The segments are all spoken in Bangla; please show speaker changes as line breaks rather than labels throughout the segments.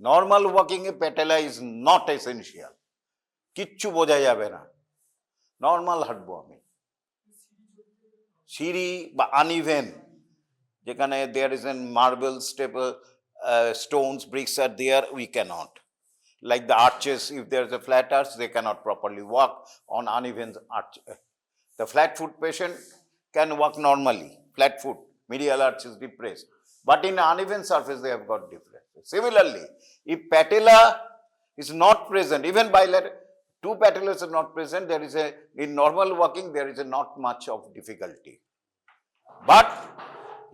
Normal walking A patella is not essential, কিচ্ছু বোঝা যাবে না, নর্মাল হাঁটবো আমি। সিঁড়ি বা আনইভেন, যেখানে there is an marble step, stones, bricks are there, we cannot. Like the arches, if there is a flat arch, they cannot properly walk on uneven arch. The flat foot patient can walk normally, flat foot, medial arch is depressed. But in uneven surface, they have got differences. Similarly, if patella is not present, even bilateral, two patellas are not present, there is a, in normal walking, there is a not much of difficulty. But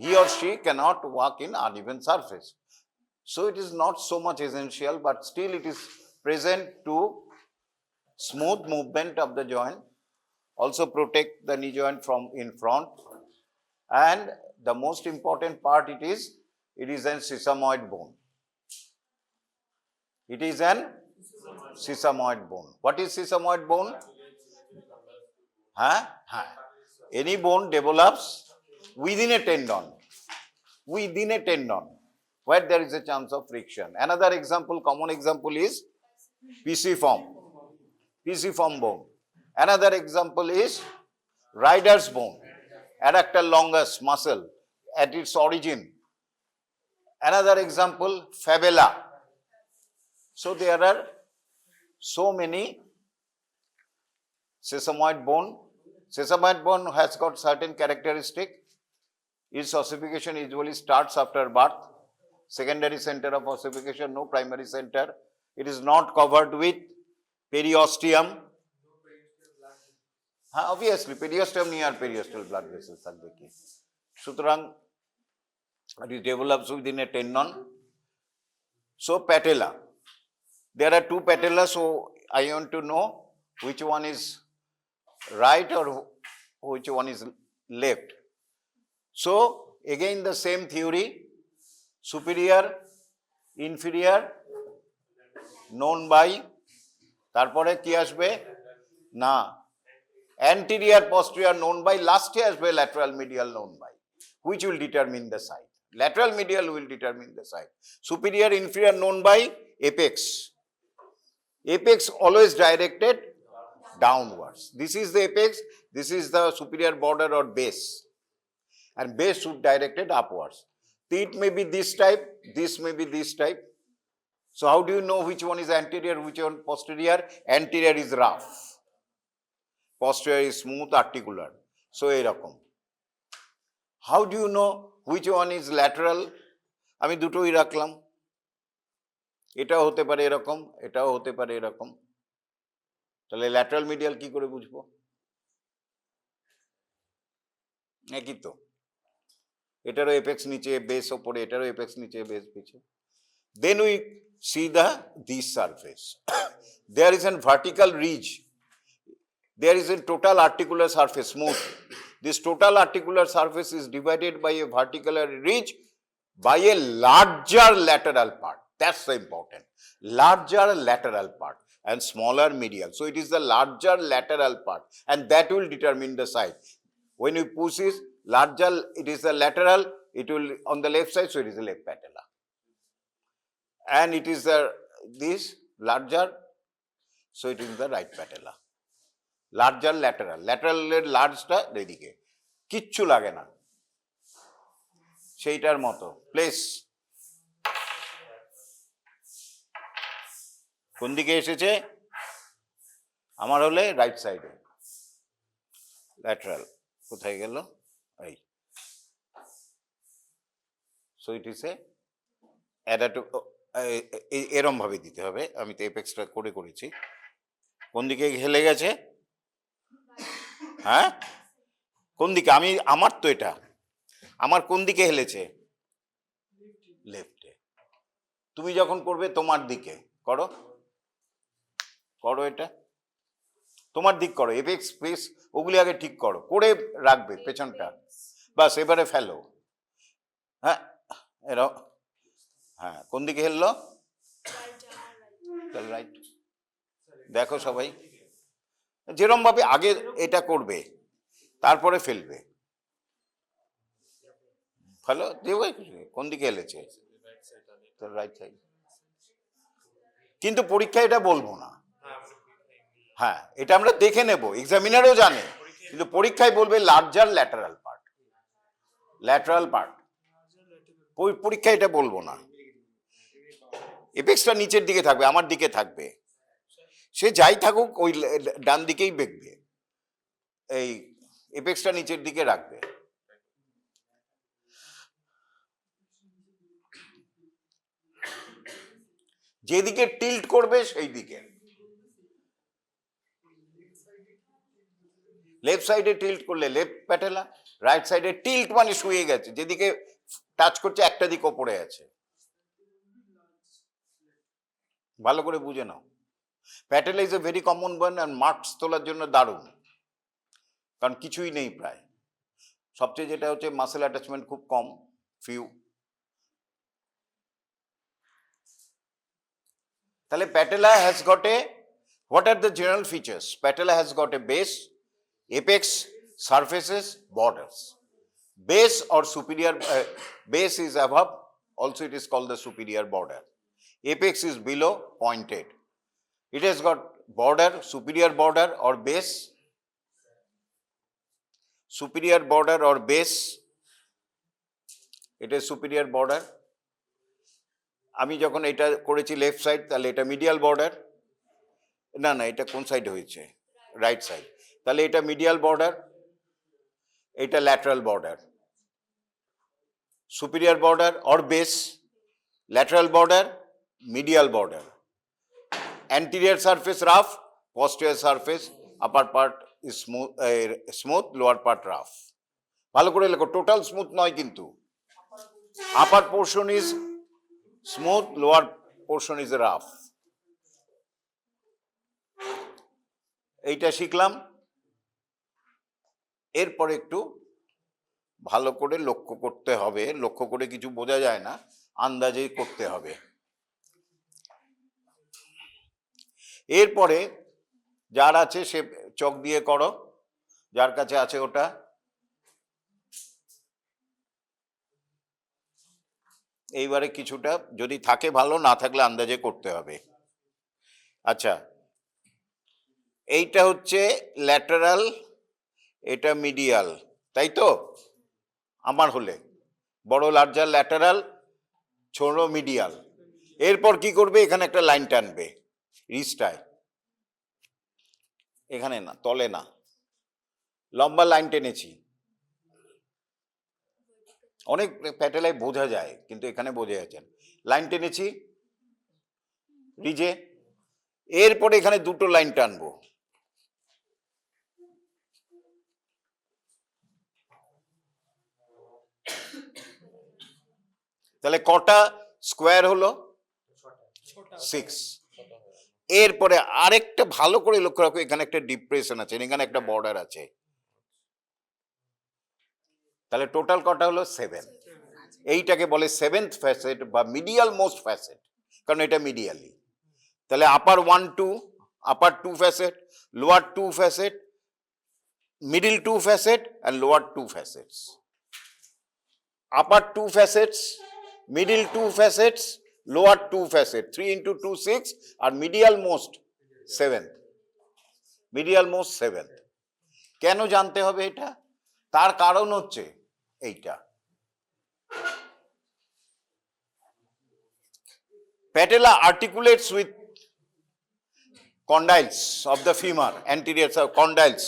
he or she cannot walk in uneven surface. So it is not so much essential, but still it is present to smooth movement of the joint, also protect the knee joint from in front, and the most important part it is an sesamoid bone. It is an sesamoid bone. What is sesamoid bone? Any bone develops within a tendon, where there is a chance of friction. Another example, common example is pisiform bone. Another example is rider's bone, adductor longus muscle at its origin. Another example, fibula. So there are so many sesamoid bone. Sesamoid bone has got certain characteristic. Its ossification usually starts after birth. Secondary center of ossification, no primary center. It is not covered with periosteum. Obviously, periosteum near periosteal blood vessels are the key. Sutrang, it develops within a tendon. So, patella. There are two patella, so I want to know which one is right or which one is left. So, again the same theory, superior, inferior, known by, তারপরে কি আসবে না, anterior, posterior known by, lastে আসবে lateral, medial known by, which will determine the side. Lateral, medial will determine the side. Superior, inferior known by apex. Apex always directed downwards. This is the apex, this is the superior border or base, and base should directed upwards. It may be this type, this may be this type. So how do you know which one is anterior, which one posterior? Anterior is rough, posterior is smooth, articular. So এরকম. How do you know which one is lateral? আমি দুটোই রাখলাম, এটাও হতে পারে এরকম, এটাও হতে পারে এরকম। তাহলে ল্যাটারাল মিডিয়াল কি করে বুঝবো? একই তো, এটারও এপেক্স নিচে, বেস ওপরে, এটারও এপেক্স নিচে, বেস পিছে। Then we see this surface. There is a vertical ridge. There is a total articular surface, smooth. This total articular surface is divided by a vertical ridge by a larger lateral part. That's the important. Larger lateral part and smaller medial. So it is the larger lateral part, and that will determine the side. When you push this larger, it is the lateral, it will on the left side, so it is the left patella. And it is the this larger, so it is the right patella. Larger lateral, lateral large টা এদিকে, কিচ্ছু লাগে না, সেইটার মতো প্লেস। কোন দিকে এসেছে? আমার হলে রাইট সাইডে ল্যাটারাল। কোথায় গেল? এই। সো ইট ইজ এ অ্যাডাটো, এরম ভাবে দিতে হবে। আমি তো এপেক্সটা করেছি। কোন দিকে হেলে গেছে? হ্যাঁ, কোন দিকে? আমার তো এটা, আমার কোন দিকে হেলেছে? লেফটে। তুমি যখন করবে তোমার দিকে করো, এটা তোমার দিক করো, এপেক্স বেস ওগুলি আগে ঠিক করো, করে রাখবে পেছনটা, বাস এবারে ফেলো। হ্যাঁ এরকম, হ্যাঁ কোন দিকে হেললো? রাইট। দেখো সবাই যেরম ভাবে আগে এটা করবে, তারপরে ফেলবে। ফেলো, দেবো। কোন দিকে হেলেছে? Right side. কিন্তু পরীক্ষায় এটা বলবো না। হ্যাঁ, এটা আমরা দেখে নেব, এক্সামিনারও জানে, কিন্তু পরীক্ষায় বলবে larger lateral part, lateral part. পরীক্ষায় এটা বলবো না। এপেক্সটা নিচের দিকে থাকবে, আমার দিকে থাকবে, সে যাই থাকুক ওই ডান দিকেই বেঁকবে, এই এপেক্সটা নিচের দিকে রাখবে। যেদিকে টিল্ট করবে সেই দিকে, লেফট সাইডে টিল্ট করলে লেফট প্যাটেলা, রাইট সাইডে টিল্ট মানে শুয়ে গেছে, যেদিকে টাচ করছে একটা দিক ওপরে আছে। ভালো করে বুঝে নাও। Patella is a very common one, আর মার্কস তোলার জন্য দারুণ, কারণ কিছুই নেই প্রায়। সবচেয়ে যেটা হচ্ছে মাসেল অ্যাটাচমেন্ট খুব কম, ফিউ। তাহলে patella has got a, what are the general features? Patella has got a base, apex, surfaces, borders. Base or superior, base is above, also it is called the superior border. Apex is below, pointed. It has got border, superior border or base, superior border or base. It is superior border. আমি যখন এটা করেছি লেফট সাইড, তাহলে এটা মিডিয়াল বর্ডার, না না এটা কোন সাইডে হয়েছে? Right side. তাহলে এটা মিডিয়াল বর্ডার, এটা lateral border. Superior border or base, lateral border, medial border. Anterior surface rough, posterior surface, upper part is smooth, lower part rough. ভালো করে লেখো, টোটাল স্মুথ নয় কিন্তু, আপার portion is smooth, lower portion is rough. এইটা শিখলাম। এরপরে একটু ভালো করে লক্ষ্য করতে হবে, লক্ষ্য করে কিছু বোঝা যায় না, আন্দাজেই করতে হবে। এরপরে যার আছে সে চক দিয়ে করো, যার কাছে আছে ওটা। এইবারে কিছুটা যদি থাকে ভালো, না থাকলে আন্দাজে করতে হবে। আচ্ছা, এইটা হচ্ছে ল্যাটারাল, এটা মিডিয়াল, তাই তো? আমার হলে বড় লার্জার ল্যাটারাল, ছোট মিডিয়াল। এরপর কি করবে? এখানে একটা লাইন টানবে রিস্টায়, এখানে না, তলে না, লম্বা লাইন টেনেছি। অনেক প্যাটেলায় বোঝা যায়, কিন্তু এখানে বোঝা যাচ্ছে। লাইন টেনেছি রিজে, এরপরে এখানে দুটো লাইন টানবো, তাহলে কটা স্কোয়ার হলো? 6। এরপরে আরেকটা ভালো করে লক্ষ্য রাখো, এখানে একটা ডিপ্রেশন আছে, এখানে একটা বর্ডার আছে, তাহলে টোটাল কটা হলো? 7। এইটাকে বলে সেভেন্থ ফ্যাসেট বা মিডিয়াল মোস্ট ফ্যাসেট, কারণ এটা মিডিয়ালি। তাহলে আপার 1 2, আপার 2 facet, lower 2 facet, middle 2 facet and lower 2 facets. Upper 2 facets, middle 2 facets, lower 2 facet, 3 into 2 6, R medial most 7, medial most 7। কেন জানতে হবে এটা? তার কারণ হচ্ছে এইটা, patella articulates with condyles of the femur, anterior condyles।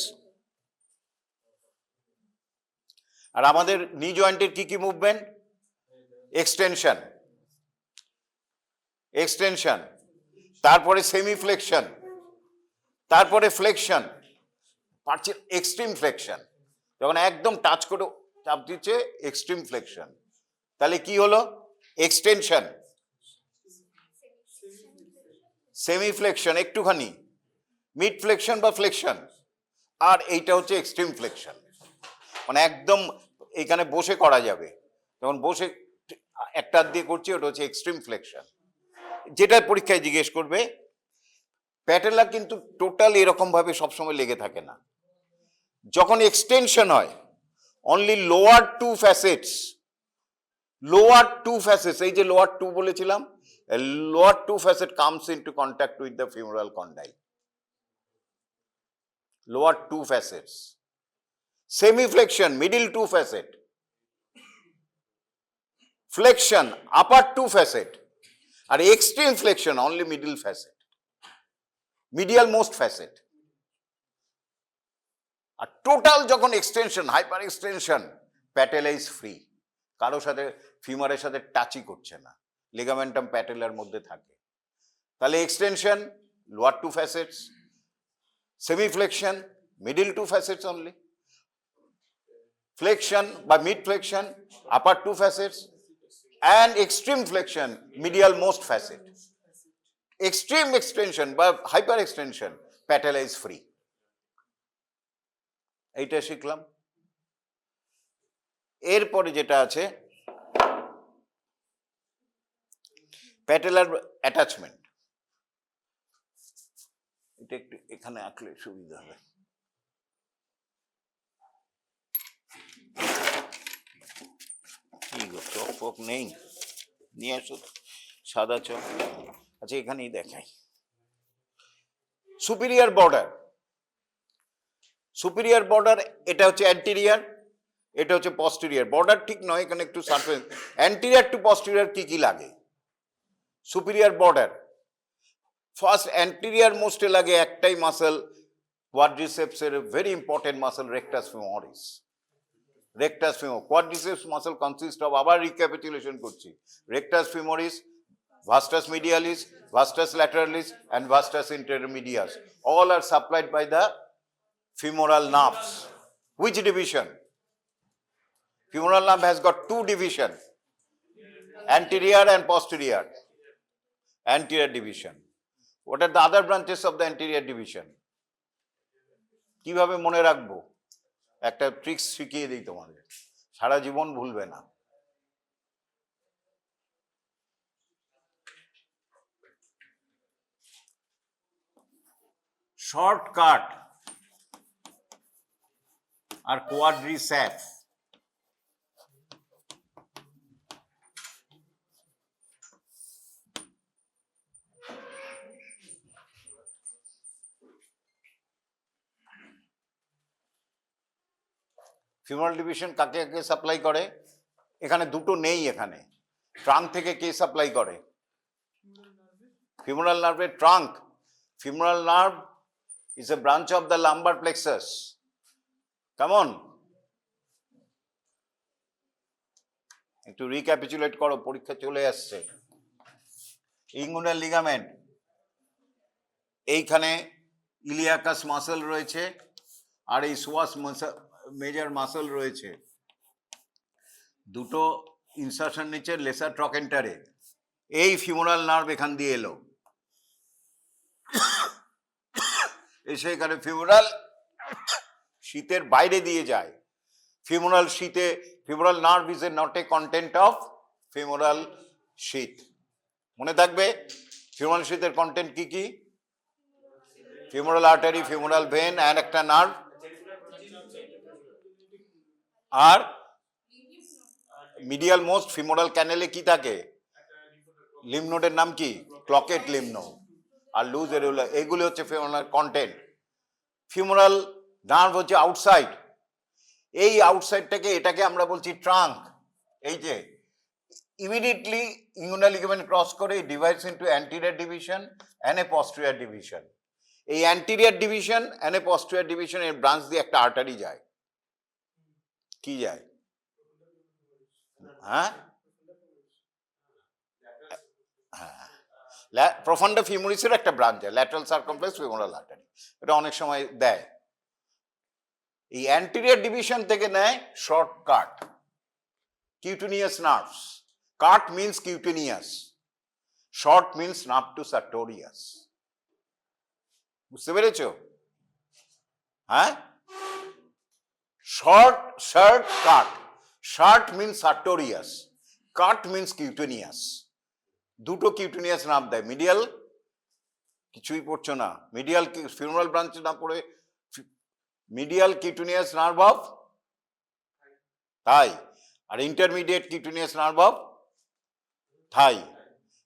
আর আমাদের নি জয়েন্টের কি কি মুভমেন্ট? এক্সটেনশন, এক্সটেনশন, তারপরে সেমি ফ্লেকশন, তারপরে ফ্লেকশন, এক্সট্রিম ফ্লেকশন, যখন একদম টাচ করে চাপ দিচ্ছে এক্সট্রিম ফ্লেকশন। তাহলে কি হলো? এক্সটেনশন, সেমি ফ্লেকশন একটুখানি, মিড ফ্লেকশন বা ফ্লেকশন, আর এইটা হচ্ছে এক্সট্রিম ফ্লেকশন, মানে একদম এখানে বসে করা যাবে, যখন বসে একটা দিয়ে করছি ওটা হচ্ছে এক্সট্রিম ফ্লেকশন। যেটা পরীক্ষায় জিজ্ঞেস করবে। প্যাটেলা কিন্তু টোটাল এরকম ভাবে সবসময় লেগে থাকে না, যখন এক্সটেনশন হয় only lower 2 facets, lower 2 facets, এই যে লোয়ার 2 বলেছিলাম, A lower two facet comes into contact with the femoral condyle. Lower two facets. Semiflexion, middle two facet. Flexion, upper two facet. R extreme flexion, only middle facet. Medial most facet. R total যখন extension, hyper extension, patella is free, কারো সাথে ফিমারের সাথে টাচই করছে না, লিগামেন্টাম প্যাটেলার মধ্যে থাকে। তাহলে extension lower two facets, semi flexion middle two facets only, flexion বা mid flexion upper two facets, and extreme flexion medial most facet. Extreme extension বা hyper extension, patella is free. এইটা শিখলাম। এরপরে যেটা আছে প্যাটেলার অ্যাটাচমেন্ট, এটা একটু এখানে আঁকলে সুবিধা হবে। কি গো, চক ফক নেই, নিয়ে আসো সাদা চক। আচ্ছা এখানেই দেখাই। সুপিরিয়র বর্ডার, সুপিরিয়র বর্ডার এটা হচ্ছে অ্যান্টিরিয়ার, এটা হচ্ছে পস্টেরিয়র। বর্ডার ঠিক নয়, এখানে একটু সারফেস। অ্যান্টিরিয়ার টু পস্টেরিয়র কি কি লাগে? সুপিরিয়র বর্ডার ফার্স্ট অ্যান্টিরিয়ার মোস্টে লাগে একটাই মাসল, কোয়াড্রিসেপসের very important muscle, rectus femoris. Rectus femur, quadriceps muscle consist of, আবার রিক্যাপিচুলেশন করছি, rectus femoris, vastus medialis, vastus lateralis and vastus intermedius. All are supplied by the femoral nerves. Which division? Femoral nerve has got two division, anterior and posterior. Anterior division. What are the other branches of the anterior division? কিভাবে মনে রাখবো? একটা ট্রিক্স শিখিয়ে দিই তোমাদের, সারা জীবন ভুলবে না। শর্টকাট আর কোয়াড্রিসেপ। ফিমোরাল ডিভিশন কাকে কাকে সাপ্লাই করে? এখানে দুটো নেই, এখানে ট্রাঙ্ক থেকে কে সাপ্লাই করে? ফিমোরাল নার্ভের trunk. Femoral nerve is a branch of the lumbar plexus. Come on, একটু রিক্যাপিচুলেট করো, পরীক্ষা চলে আসছে। ইঙ্গুনাল লিগামেন্ট, এইখানে ইলিয়াকাস মাসল রয়েছে আর এই সোয়াস মেজর মাসল রয়েছে, দুটো ইনসারশন নিচে লেসার ট্রকেন্টারে। এই ফিমোরাল নার্ভ এখান দিয়ে এলো, এসে এখানে ফিমোরাল শীতের বাইরে দিয়ে যায়। ফিমোরাল শীতে, femoral nerve is a not a content of femoral শীত। মনে থাকবে ফিমোরাল শীতের কন্টেন্ট কি কি? Femoral artery, femoral when and একটা নার্ভ, আর মিডিয়াল মোস্ট ফিমোরাল ক্যানেলে কি থাকে? লিম্ফ নোডের নাম কি? ক্লকেট লিম্ফ নোড আর লুজ এরিউলা, এগুলি হচ্ছে ফিমোরাল কন্টেন্ট। ফিমোরাল নার্ভ হচ্ছে আউটসাইড, এই আউটসাইডটাকে, এটাকে আমরা বলছি ট্রাঙ্ক। এই যে ইমিডিয়েটলি ইঙ্গুনাল লিগামেন্ট ক্রস করে divides into anterior division and a posterior division. এই anterior division and a posterior division এর ব্রাঞ্চ দিয়ে একটা আর্টারি যায়। কি যায়? হ্যাঁ, প্রফান্ডা ফিমোরিসের একটা ব্রাঞ্চ যায়, ল্যাটারাল সার্কামফ্লেক্স ফিমোরাল আর্টারি, এটা অনেক সময় দেয়। এই অ্যান্টিরিয়র ডিভিশন থেকে নেয় shortcut, cutaneous nerves. Cut means cutaneous, short means nerve to sartorius. বুঝতে পেরেছো? হ্যাঁ, short shirt cut, shirt means sartorius, cut means cutaneous. দুটো কিউটেনিয়াস নার্ভ দেয়। মিডিয়াল কিছুই পড়ছো না, মিডিয়াল ফিমোরাল ব্রাঞ্চ না পড়ে medial cutaneous nerve of thigh, আর intermediate cutaneous nerve of thigh.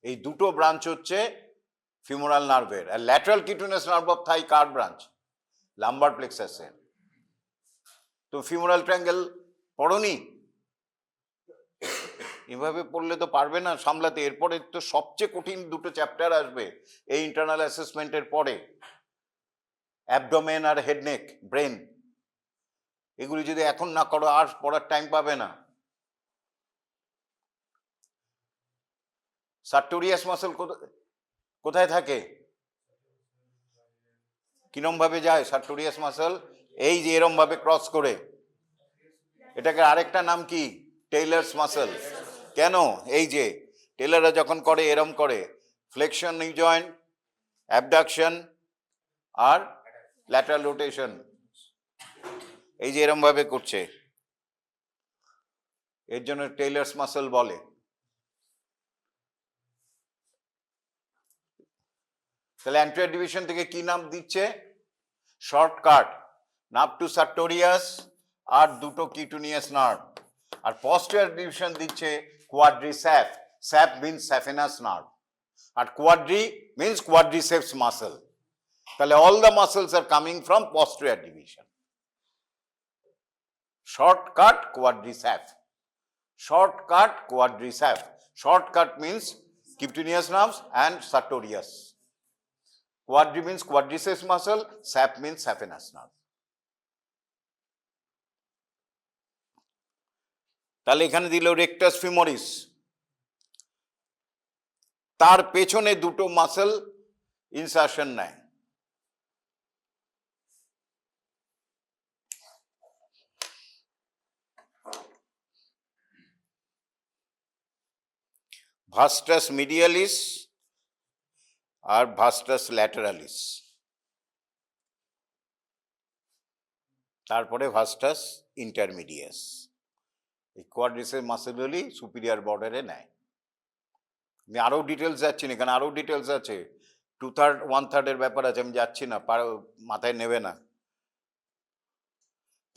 এই দুটো ব্রাঞ্চ হচ্ছে ফিমোরাল নার্ভের। আর lateral cutaneous nerve of thigh কার ব্রাঞ্চ? লাম্বার প্লেক্সাসের। তো ফিমোরাল ট্রায়াঙ্গেল পড়নি, এভাবে পড়লে তো পারবে না সামলাতে। এরপরে তো সবচেয়ে কঠিন দুটো চ্যাপ্টার আসবে এই ইন্টারনাল অ্যাসেসমেন্টের পরে, অ্যাবডোমেন আর হেডনেক, ব্রেন। এগুলি যদি এখন না করো আর পড়ার টাইম পাবে না। সার্টোরিয়াস মাসল কোথায় থাকে? কিরম ভাবে যায় সার্টোরিয়াস মাসল? এই যে এরম ভাবে ক্রস করে। এটাকে আরেকটা নাম কি? Tailors muscle. কেন? এই যে টেইলাররা যখন করে এরম করে, ফ্লেকশন নিউ জয়েন্ট, অ্যাবডাকশন আর ল্যাটারাল রোটেশন, এই যে এরম ভাবে করছে, এর জন্য টেইলার্স মাসল বলে। তাহলে অ্যান্টেরিয়র ডিভিশন থেকে কি নাম দিচ্ছে? শর্টকাট, নার্ভ টু সার্টোরিয়াস আর দুটো কিউটেনিয়াস নার্ভ। আর পস্টেরিয়র ডিভিশন দিচ্ছে quadricep. Saph means saphenous nerve, আর কোয়াড্রি মিন্স কোয়াড্রিসেপস মাসল। তাহলে all the muscles are coming from posterior division. Shortcut quadricep, shortcut quadricep. Shortcut means cutaneous nerves and sartorius. Quadri means quadriceps muscle, sap means saphenous nerve. তাহলে এখানে দিল রেকটাস ফিমোরিস, তার পেছনে দুটো মাসল ইনসারশন নেয়। ভাস্টাস মিডিয়ালিস আর ভাস্টাস ল্যাটারালিস, তারপরে ভাস্টাস ইন্টারমিডিয়াস। এই কোয়াড্রিসেপস মাসলগুলি সুপিরিয়র বর্ডারে নেয়। আমি আরো ডিটেলস যাচ্ছি না, এখানে আরো ডিটেলস আছে, 2/3 1/3 এর ব্যাপার আছে, আমি যাচ্ছি না, মাথায় নেবে না।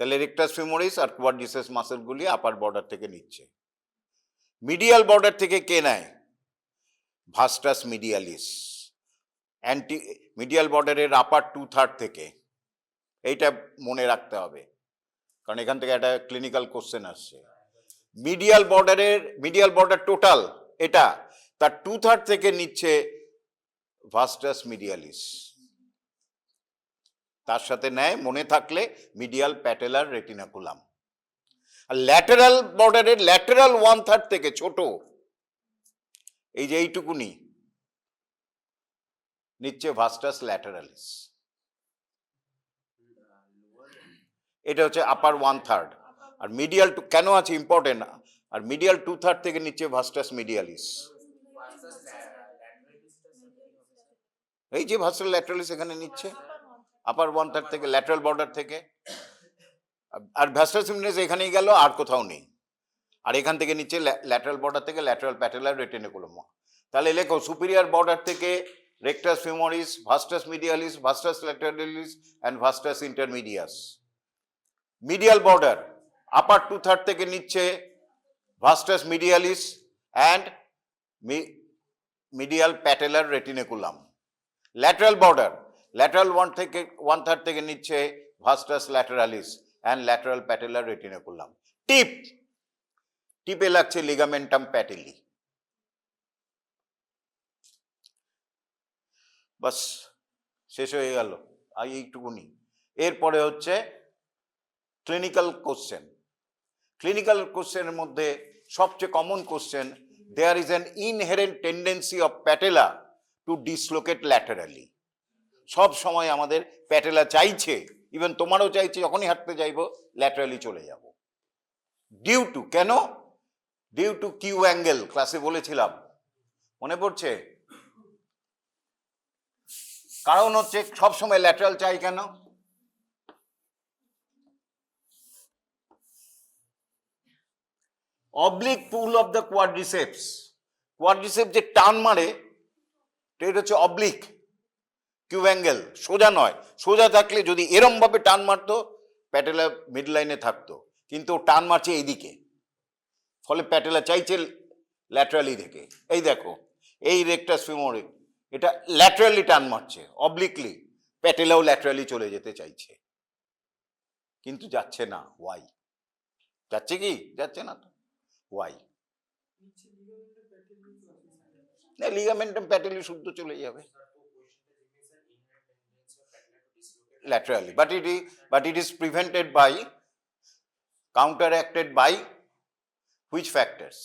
তাহলে রেকটাস ফিমোরিস আর কোয়াড্রিসেপস মাসলগুলি আপার বর্ডার থেকে নিচ্ছে। মিডিয়াল বর্ডার থেকে কে নেয়? ভাস্টাস মিডিয়ালিস। মিডিয়াল বর্ডারের আপার 2/3 থেকে। এইটা মনে রাখতে হবে, কারণ এখান থেকে একটা ক্লিনিক্যাল কোশ্চেন আসছে। মিডিয়াল বর্ডার টোটাল এটা, তার 2/3 থেকে নিচ্ছে ভাস্টাস মিডিয়ালিস। তার সাথে নেয় মনে থাকলে মিডিয়াল প্যাটেলার রেটিনাকুলাম। আর ল্যাটারাল বর্ডারের ল্যাটারাল 1/3 থেকে ছোট, এই যে এইটুকুনি, নিচ্ছে ভাস্টাস ল্যাটারালিস। এটা হচ্ছে আপার 1/3। আর মিডিয়াল কেন আছে ইম্পর্টেন্ট, আর মিডিয়াল 2/3 থেকে নিচ্ছে ভাস্টাস মিডিয়ালিস। এই যে ভাস্টাস ল্যাটারালিস এখানে নিচ্ছে আপার 1/3 থেকে, ল্যাটারাল বর্ডার থেকে। আর ভাস্টাস মিডিয়ালিস এখানেই গেল, আর কোথাও নেই। আর এখান থেকে নিচ্ছে ল্যাটারাল বর্ডার থেকে ল্যাটারাল প্যাটেলার রেটিনাকুলাম। তাহলে লেখো সুপিরিয়র বর্ডার থেকে rectus femoris, vastus medialis, vastus lateralis and vastus intermedius. Medial border upper 2/3 থেকে নিচ্ছে vastus medialis and medial patellar retinaculum. Lateral border lateral 1/3 থেকে নিচ্ছে vastus lateralis and lateral patellar retinaculum. টিপে লাগছে লিগামেন্টাম প্যাটেলি। বাস শেষ হয়ে গেল, আর এইটুকুনি। এরপরে হচ্ছে ক্লিনিক্যাল কোশ্চেন। ক্লিনিক্যাল কোশ্চেনের মধ্যে সবচেয়ে common question, there is an inherent tendency of patella to dislocate laterally. সব সময় আমাদের প্যাটেলা চাইছে, ইভেন তোমারও চাইছে, যখনই হাঁটতে যাইব ল্যাটারালি চলে যাব। ডিউ টু, কেন? ডিউ টু কিউ অ্যাঙ্গেল, ক্লাসে বলেছিলাম, মনে পড়ছে? কারণ হচ্ছে সবসময় ল্যাটারাল চাই কেন? Oblique pool of the quadriceps. Quadriceps যে টান মারে, এটা হচ্ছে অবলিক কিউ অ্যাঙ্গেল, সোজা নয়। সোজা থাকলে যদি এরম ভাবে টান মারতো, প্যাটেলা মিড লাইনে থাকতো, কিন্তু টান মারছে এইদিকে, ফলে প্যাটেলা চাইছে ল্যাটারালি থেকে। এই দেখো, এই রেকটাস ফিমোরে এটা ল্যাটারালি টান মারছে, অবলিকলি প্যাটেলাও ল্যাটারালি চলে যেতে চাইছে, কিন্তু যাচ্ছে না। ওয়াই? যাচ্ছে কি? যাচ্ছে না তো। ওয়াই? লিগামেন্টাম প্যাটেলি শুদ্ধ চলে যাবে laterally, but it is prevented by, counteracted by which factors?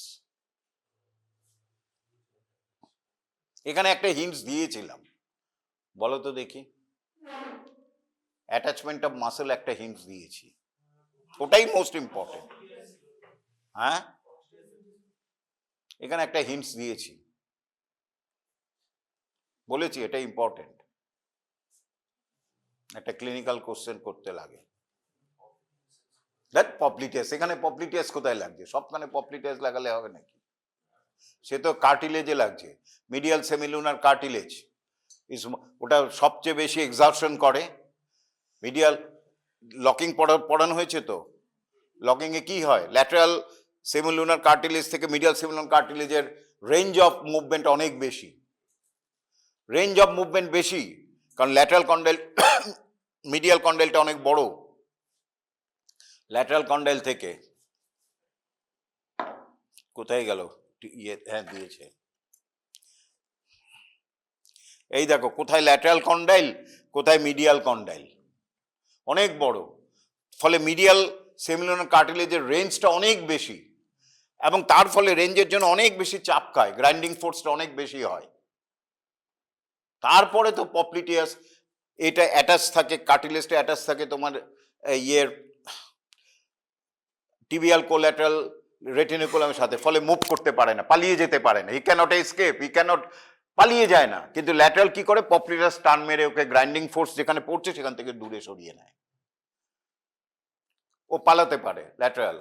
এখানে একটা হিন্টস দিয়েছিলাম, বলো তো দেখি। অ্যাটাচমেন্ট অফ মাসেল একটা হিন্টস দিয়েছি, ওটাই মোস্ট ইম্পর্টেন্ট। হ্যাঁ, এখানে একটা হিন্টস দিয়েছি, বলেছি এটা ইম্পর্টেন্ট, একটা ক্লিনিক্যাল কোশ্চেন করতে লাগে। দ্যাট পপলিটিয়াস, এখানে পপলিটিয়াস কোথায় লাগছে? সবখানে পপলিটিয়াস লাগালে হবে নাকি? সে তো কার্টিলেজে লাগছে, মিডিয়াল সেমিলুনার কার্টিলেজ ওটা সবচেয়ে বেশি এক্সারশন করে। মিডিয়াল লকিং পড়ানো হয়েছে তো, লকিং এ কি হয়? ল্যাটারাল সেমিলুনার কার্টিলেজ থেকে মিডিয়াল সেমিলুনার কার্টিলেজের রেঞ্জ অফ মুভমেন্ট অনেক বেশি, রেঞ্জ অফ মুভমেন্ট বেশি, কারণ ল্যাটারাল কন্ডাইল মিডিয়াল কন্ডাইলটা অনেক বড়, ল্যাটারাল কন্ডাইল থেকে কোথায় গেল? হ্যাঁ দিয়েছে, এই দেখো কোথায় ল্যাটারাল কন্ডাইল, কোথায় মিডিয়াল কন্ডাইল, অনেক বড়, ফলে মিডিয়াল সেমিলুনার কার্টিলেজের রেঞ্জটা অনেক বেশি, এবং তার ফলে রেঞ্জের জন্য অনেক বেশি চাপ খায়, গ্রাইন্ডিং ফোর্সটা অনেক বেশি হয়। তারপরে তো পপলিটিয়াস, এটা অ্যাটাচ থাকে, কার্টিলেজটা অ্যাটাচ থাকে তোমার ইয়ের টিবিয়াল কোল্যাটারাল রেটিনিকুলামের সাথে, ফলে মুভ করতে পারে না, পালিয়ে যেতে পারে না, হি ক্যানট এসকেপ, হি ক্যানট, পালিয়ে যায় না। কিন্তু ল্যাটারাল কি করে? পপলিটাস টান মেরে ওকে গ্রাইন্ডিং ফোর্স যেখানে পড়ছে সেখান থেকে দূরে সরিয়ে নেয়, ও পালাতে পারে ল্যাটারাল।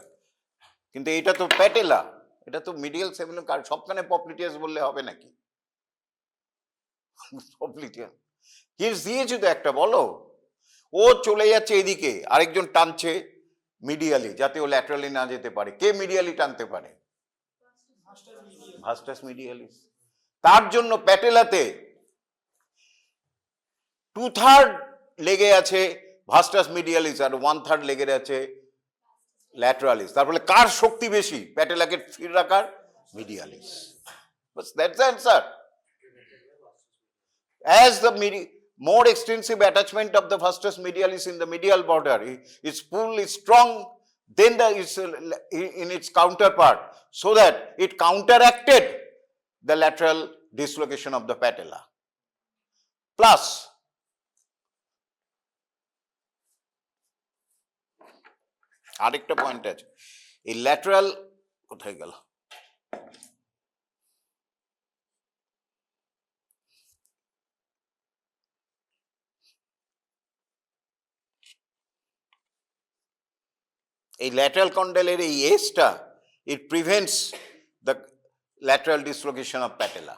কিন্তু এটা তো প্যাটেলা, এটা তো মিডিয়াল সেমিলুনার, সবখানে পপলিটিয়াস বললে হবে নাকি? পপলিটিয়াস হিন্স দিয়েছি তো একটা, বলো। ও চলে যাচ্ছে এদিকে, আরেকজন টানছে মিডিয়ালি, যাতে ও ল্যাটারালি না যেতে পারে। কে মিডিয়ালি টানতে পারে? ভাস্টাস মিডিয়ালিস। তার জন্য প্যাটেলাতে 2/3 লেগে আছে ভাস্টাস মিডিয়ালিস, আর 1/3 লেগে আছে ল্যাটারালিস। তার ফলে কার শক্তি বেশি প্যাটেলাকে স্থির রাখার? Medialis. That's the answer. As the more extensive attachment of the vastus medialis in the medial border, its pull is strong than in its counterpart, so that it counteracted the lateral dislocation of the patella. Plus, আরেকটা পয়েন্ট আছে, এই ল্যাটারাল কোথায় গেল? এই ল্যাটারাল কন্ডাইলের এই এসটা, it prevents the lateral dislocation of patella.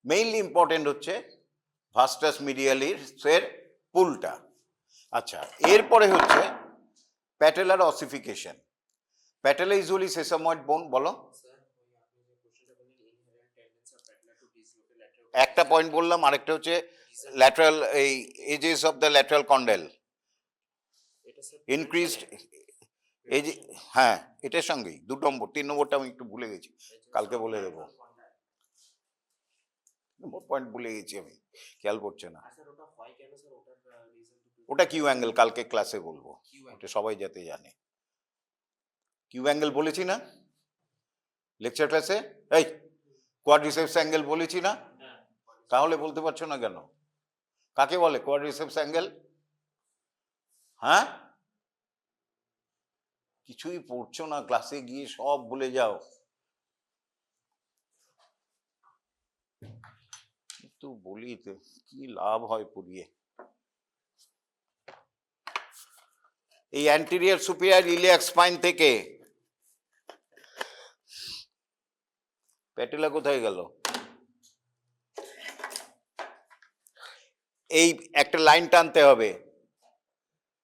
Mainly important হচ্ছে ভাস্টাস মিডিয়ালিসের পুলটা। আচ্ছা, এরপরে হচ্ছে patellar ossification. Patella usually sesamoid bone, বলো। একটা পয়েন্ট বললাম, আরেকটা হচ্ছে ল্যাটারাল, এই edges of the lateral condyle increased এই যে, হ্যাঁ এটার সঙ্গেই 2 নম্বর, 3 নম্বরটা আমি একটু ভুলে গেছি, কালকে বলে দেবো। পয়েন্ট ভুলে গেছি আমি, খেয়াল পড়ছে না। ওটা কিউ অ্যাঙ্গেল, কালকে ক্লাসে বলবো, ওটা সবাই যাতে জানে। কিউ অ্যাঙ্গেল বলেছি না লেকচার ক্লাসে? এই কোয়াড্রিসেপস অ্যাঙ্গেল বলেছি না? তাহলে বলতে পারছো না কেন? কাকে বলে কোয়াড্রিসেপস অ্যাঙ্গেল? হ্যাঁ, কিছুই পড়ছো না, ক্লাসে গিয়ে সব ভুলে যাও। কিন্তু বলি তো কি লাভ হয় পড়িয়ে? এই অ্যান্টেরিয়র সুপিরিয়র ইলিয়াক স্পাইন থেকে প্যাটেলা কোথায় গেল? এই একটা লাইন টানতে হবে,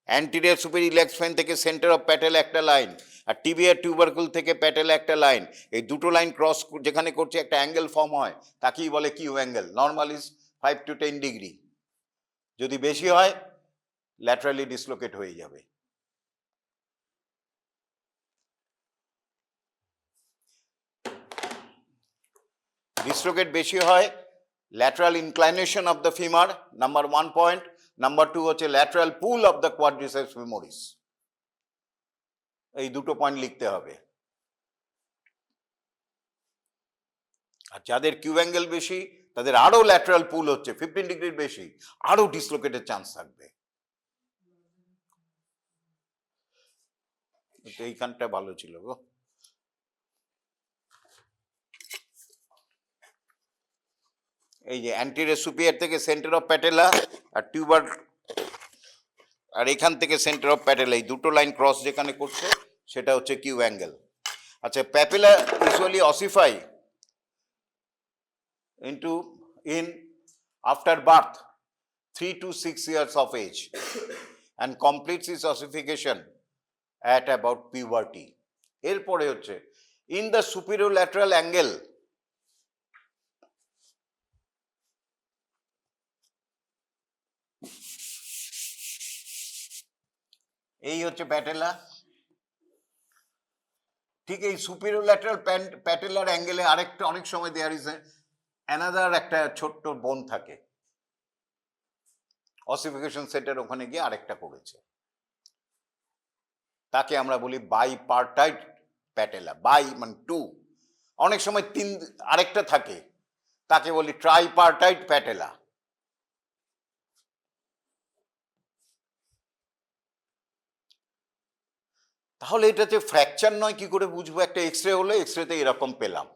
অ্যান্টেরিয়র সুপিরিয়র ইলিয়াক স্পাইন থেকে সেন্টার অফ প্যাটেলা একটা লাইন, আর টিবিয়ার টিউবারকুল থেকে প্যাটেলা একটা লাইন, এই দুটো লাইন ক্রস যেখানে করছে একটা অ্যাঙ্গেল ফর্ম হয়, তাকেই বলে Q angle. Normal is 5 to 10 degree, যদি বেশি হয় ল্যাটারালি ডিসলোকেট হয়ে যাবে। ডিসলোকেট বেশি হয়, lateral inclination of the femur, number 1 point. Number 2 হচ্ছে lateral pull of the quadriceps femoris. এই দুটো পয়েন্ট লিখতে হবে। আর যাদের কিউ অ্যাঙ্গেল বেশি তাদের আরো ল্যাটারাল পুল হচ্ছে 15 ডিগ্রির বেশি, আরো ডিসলোকেটের চান্স থাকবে। এইখানটা ভালো ছিল গো। এই যে অ্যান্টিরিয়র সুপিরিয়র থেকে সেন্টার অফ প্যাটেলা আর টিউবার, আর এখান থেকে সেন্টার অফ প্যাটেলা, এই দুটো লাইন ক্রস যেখানে করছে সেটা হচ্ছে কিউ অ্যাঙ্গেল। আচ্ছা, papilla usually ossify in after birth 3 to 6 years of age and completes its ossification at about puberty. এরপরে হচ্ছে in the superior lateral angle এই হচ্ছে প্যাটেলা। ঠিক এই সুপিরিয়র ল্যাটারাল প্যাটেলার অ্যাঙ্গেলে আরেকটা অনেক সময় দেয়ার ইজ অ্যানাদার একটা ছোট্ট বোন থাকে, অসিফিকেশন সেন্টার ওখানে গিয়ে আরেকটা করেছে, তাকে আমরা বলি বাইপার্টাইট প্যাটেলা। বাই মানে 2, অনেক সময় 3 আরেকটা থাকে, তাকে বলি ট্রাইপার্টাইট প্যাটেলা। তাহলে এটা যে ফ্র্যাকচার নয় কি করে বুঝবো? একটা এক্সরে হলো, এক্সরেতে এরকম পেলাম,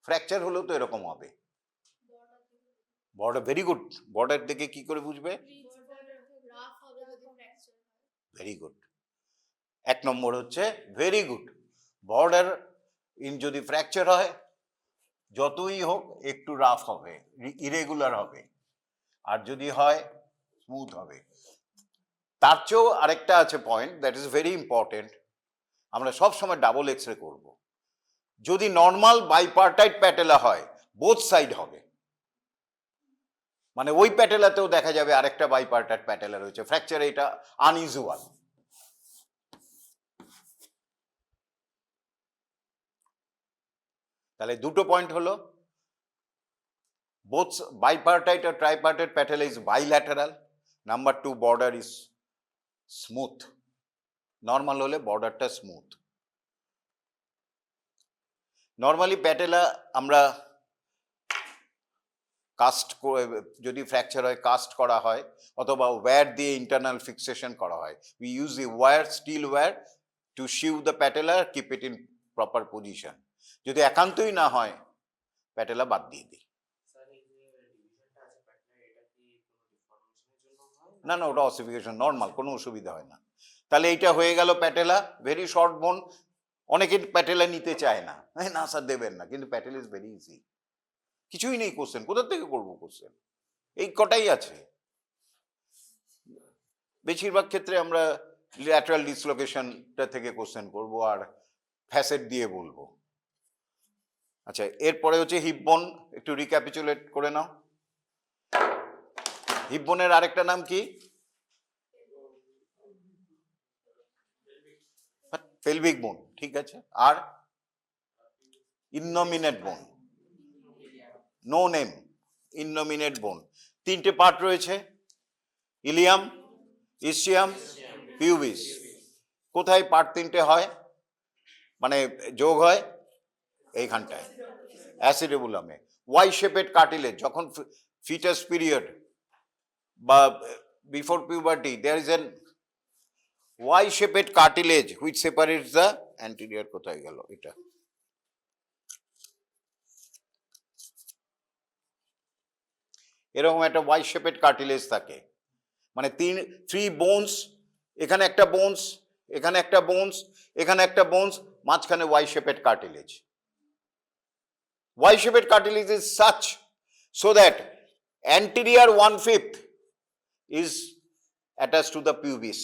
ফ্র্যাকচার হলেও তো এরকম হবে। বর্ডার, ভেরি গুড, বর্ডার দেখে কি করে বুঝবে? ভেরি গুড, 1 নম্বর হচ্ছে ভেরি গুড। বর্ডার ইন যদি ফ্র্যাকচার হয় যতই হোক একটু রাফ হবে, ইরেগুলার হবে, আর যদি হয় স্মুথ হবে। তার চেয়েও আরেকটা আছে point, that is very important, আমরা সব সময় ডাবল এক্সরে করব। যদি নর্মাল বাইপার্টাইট প্যাটেলা হয় বোথ সাইড হবে, মানে ওই প্যাটেলাতেও দেখা যাবে আরেকটা বাইপার্টাইট প্যাটেলা রয়েছে, ফ্র্যাকচার এটা আনইউজুয়াল। তাহলে দুটো পয়েন্ট হলো, both bipartite or tripartite patella is bilateral. Number 2, border is smooth. Normal হলে বর্ডারটা স্মুথ। নর্মালি প্যাটেলা আমরা কাস্ট, যদি ফ্র্যাকচার হয় কাস্ট করা হয়, অথবা ওয়্যার দিয়ে ইন্টারনাল ফিক্সেশন করা হয়। We use the wire, steel wire to sew the patella, keep it in proper position. যদি একান্তই না হয় প্যাটেলা বাদ দিয়ে দিই। না না, ওটা অসিফিকেশন নর্মাল, কোনো অসুবিধা হয় না। তাহলে এইটা হয়ে গেল প্যাটেলা, ভেরি শর্ট বোন। অনেকে প্যাটেলা নিতে চায় না, না স্যার দেবেন না, কিন্তু প্যাটেলা ইজ ভেরি ইজি। কিছুই নেই কোশ্চেন, কোথা থেকে করবো কোশ্চেন? এই কটাই আছে। বেশিরভাগ ক্ষেত্রে আমরা ল্যাটারাল ডিসলোকেশনটা থেকে কোশ্চেন করব আর ফ্যাসেট দিয়ে বলবো। আচ্ছা, এরপরে হচ্ছে হিপ বোন, একটু রিক্যাপিচুলেট করে নাও। হিপ বোনের আরেকটা নাম কি? পেলভিক বোন, ঠিক আছে। আর ইননমিনেট বোন, নো নেম, ইননমিনেট বোন। 3টে পার্ট রয়েছে, ইলিয়াম, ইসচিয়াম, পিউবিস। কোথায় পার্ট 3টে হয়, মানে যোগ হয়? এইখানটায়, অ্যাসিডেবুলামে। ওয়াই শেপেড কার্টিলেজ, যখন ফিটাস পিরিয়ড বা before puberty, there is an Y shaped cartilage which separates the anterior. কোথায় গেল এটা? এরকম একটা ওয়াই শেপেড কার্টিলেজ থাকে, মানে 3 বোনস, এখানে একটা বোনস, এখানে একটা বোনস, এখানে একটা বোনস, মাঝখানে Y shaped cartilage. Y shaped cartilage is such so that anterior 1/5 is attached to the pubis.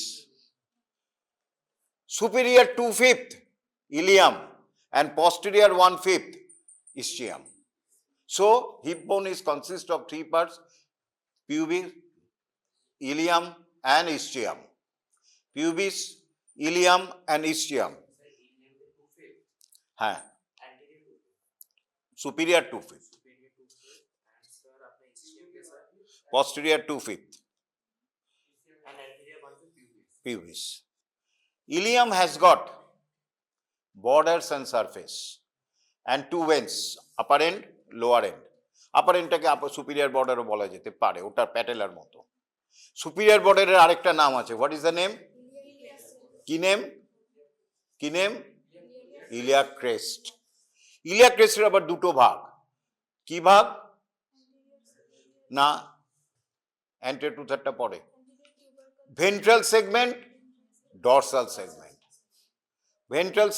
superior 2/5 ilium and posterior 1/5 ischium. So hip bone is consist of three parts: pubis, ilium and ischium. Pubis, ilium and ischium. হ্যাঁ, superior 2/5, posterior 2/5 pubis. Ilium has got borders and surface and two veins, upper end, lower end. Upper এন্ডটাকে superior বর্ডারও বলা যেতে পারে, ওটা প্যাটেলার মতো। সুপিরিয়র বর্ডারের আরেকটা নাম আছে, হোয়াট ইজ দ্য নেম? কি নেম? কি নেম? Iliac crest. ইলিয়াক ক্রেস্টের আবার দুটো ভাগ। কি ভাগ? না, অ্যান্টেরিয়র টু থার্ডটা পড়ে। Ventral segment, dorsal segment. Ventral,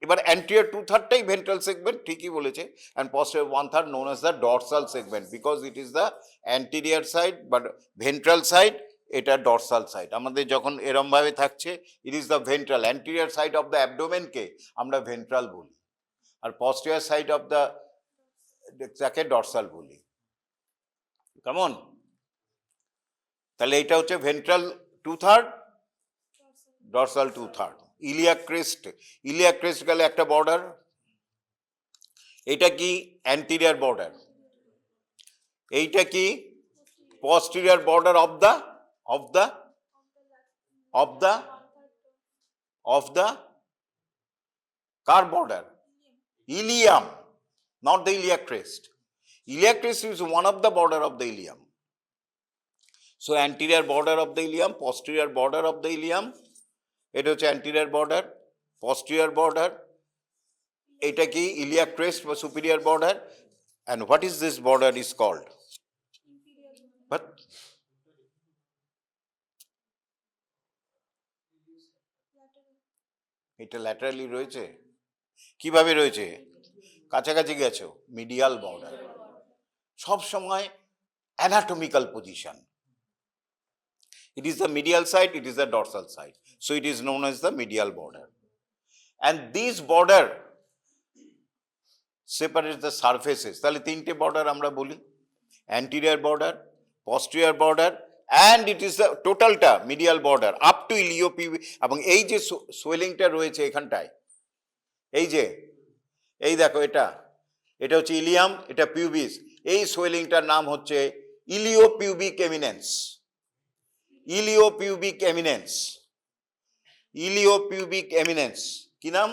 এবার অ্যান্টেরিয়র টু থার্ডটাই ভেন্ট্রাল সেগমেন্ট, ঠিকই বলেছে, and posterior 1/3 known as the dorsal segment because it is the anterior side but ventral side, এটা dorsal side। আমাদের যখন এরম ভাবে থাকছে, it is the ventral anterior side of the abdomen কে আমরা ventral বলি, আর posterior side of the যাকে dorsal বলি। কেমন? তাহলে এটা হচ্ছে ventral 2/3, dorsal 2/3। Iliac crest, iliac crest গেলে একটা বর্ডার, এটা কি অ্যান্টিরিয়র বর্ডার, এইটা কি posterior border of the car border? Ilium, not the iliac crest. Iliac crest is one of the border of the ilium. So anterior border of the ilium, posterior border of the ilium, এটা হচ্ছে anterior border, posterior border, এটা কি iliac crest বা superior border, and what is this border is called? But এটা ল্যাটারালি রয়েছে, কিভাবে রয়েছে? কাছাকাছি গেছো, মিডিয়াল বর্ডার। সব সময় anatomical position, it is the medial side, it is the dorsal side, so it is known as the medial border, and these border separate the surfaces। তাহলে তিনটে বর্ডার আমরা বলি, anterior border, posterior border, and it is the totalটা medial border up to iliopubic। এবং এই যে সোয়েলিংটা রয়েছে এখানটায়, এই যে এই দেখো, এটা হচ্ছে ইলিয়াম, এটা পিউবিস, এই সোয়েলিংটার নাম হচ্ছে ইলিওপিউবিক এমিনেন্স। ইলিওপিউবিক এমিনেন্স, ইলিওপিউবিক এমিনেন্স, কি নাম?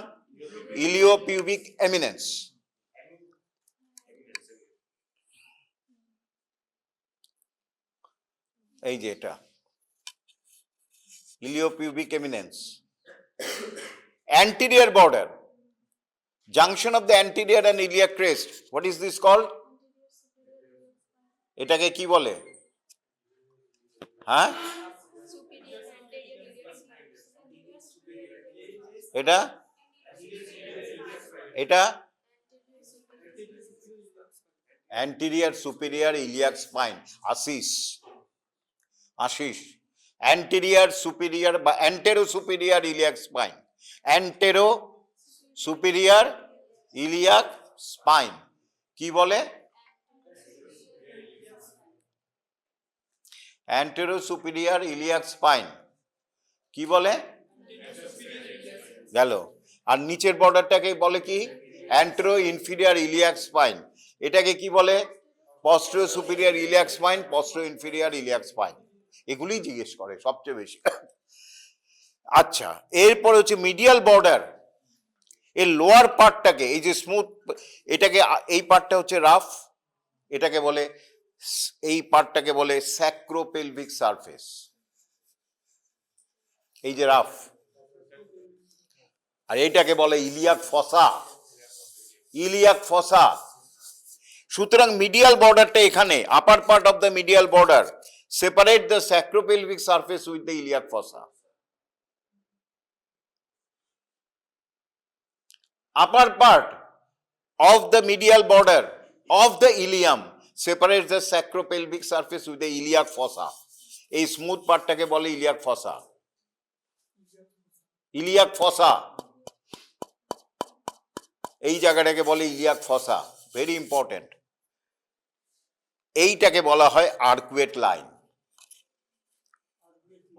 ইলিওপিউবিক এমিনেন্স। এই যে এটা ইলিওপিউবিক eminence. anterior border, junction of the anterior and iliac crest, what is this called? এটাকে কি বলে? হ্যাঁ, এটা এটা anterior superior iliac spine, Ashis, anterior superior বা antero superior iliac spine, antero superior iliac spine কি বলে? antero superior iliac spine কি বলে? গেল। আর নিচের বর্ডারটাকে বলে কি? antero inferior iliac spine, এটাকে কি বলে? posterior superior iliac spine, posterior inferior iliac spine, এগুলি জিজ্ঞেস করে সবচেয়ে বেশি। আচ্ছা, এরপর হচ্ছে মিডিয়াল বর্ডার। এর লোয়ার পার্টটাকে, এই যে স্মুথ, এটাকে, এই পার্টটা হচ্ছে রাফ, এটাকে বলে, এই পার্টটাকে বলে স্যাক্রোপেলভিক সারফেস, এই যে রাফ, আর এইটাকে বলে ইলিয়াক ফসা, ইলিয়াক ফসা। সুতরাং মিডিয়াল বর্ডারটা এখানে, আপার part of the medial border separate the sacropelvic surface with the iliac fossa. Upper part of the medial border of the ilium separates the sacropelvic surface with the iliac fossa. এই স্মুথ পার্টটাকে বলে ইলিয়াক ফসা। ইলিয়াক ফসা, এই জায়গাটাকে বলে ইলিয়াক ফসা, ভেরি ইম্পর্টেন্ট। এইটাকে বলা হয় arcuate line,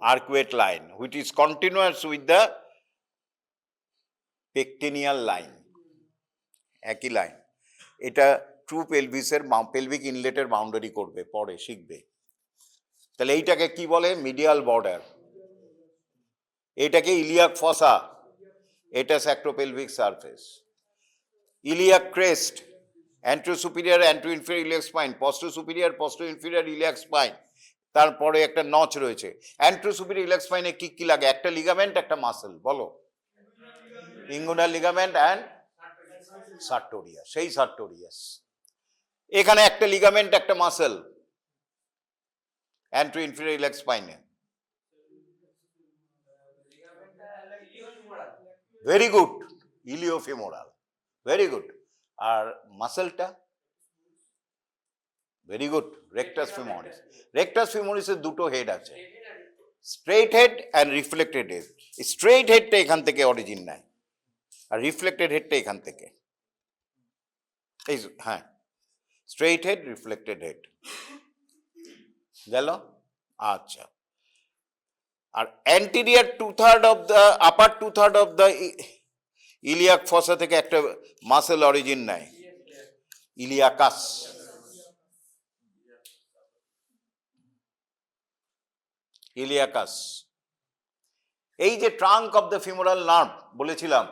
arcuate line which is continuous with the pectineal line, একই লাইন। এটা ট্রু পেলভিসের পেলভিক ইনলেটের বাউন্ডারি করবে, পরে শিখবে। তাহলে এইটাকে কি বলে? Medial border. এটাকে ইলিয়াক ফসা, এটা sacropelvic surface. Iliac crest, antero superior antero inferior iliac spine, postero superior postero inferior iliac spine, তারপরে একটা নচ রয়েছে। অ্যান্ট্রো সুপিরিয়র ইলিয়াক স্পাইনে কি কি লাগে? একটা লিগামেন্ট, একটা মাসেল, বলো। ইঙ্গুনাল লিগামেন্ট অ্যান্ড সার্টোরিয়াস, সেই সার্টোরিয়াস। এখানে একটা লিগামেন্ট, একটা মাসেল অ্যান্ট্রো ইনফেরিয়র ইলিয়াক স্পাইনে। Very good, iliofemoral, very good. আর মাসেলটা? Very good, rectus femoris. Rectus ফিমোরিসের দুটো হেড আছে, straight head and reflected head. Straight হেডটা এখান থেকে অরিজিন নেয়, আর রিফ্লেক্টেড হেডটা এখান থেকে। এই হ্যাঁ, স্ট্রেইট হেড, রিফ্লেক্টেড হেড গেল। আচ্ছা, আর anterior 2/3 of the upper 2/3 of the iliac fossa থেকে একটা মাসেল অরিজিন নেয়, ইলিয়াকাস। ইলিয়াকাস। এই যে trunk of the femoral nerve বলেছিলাম,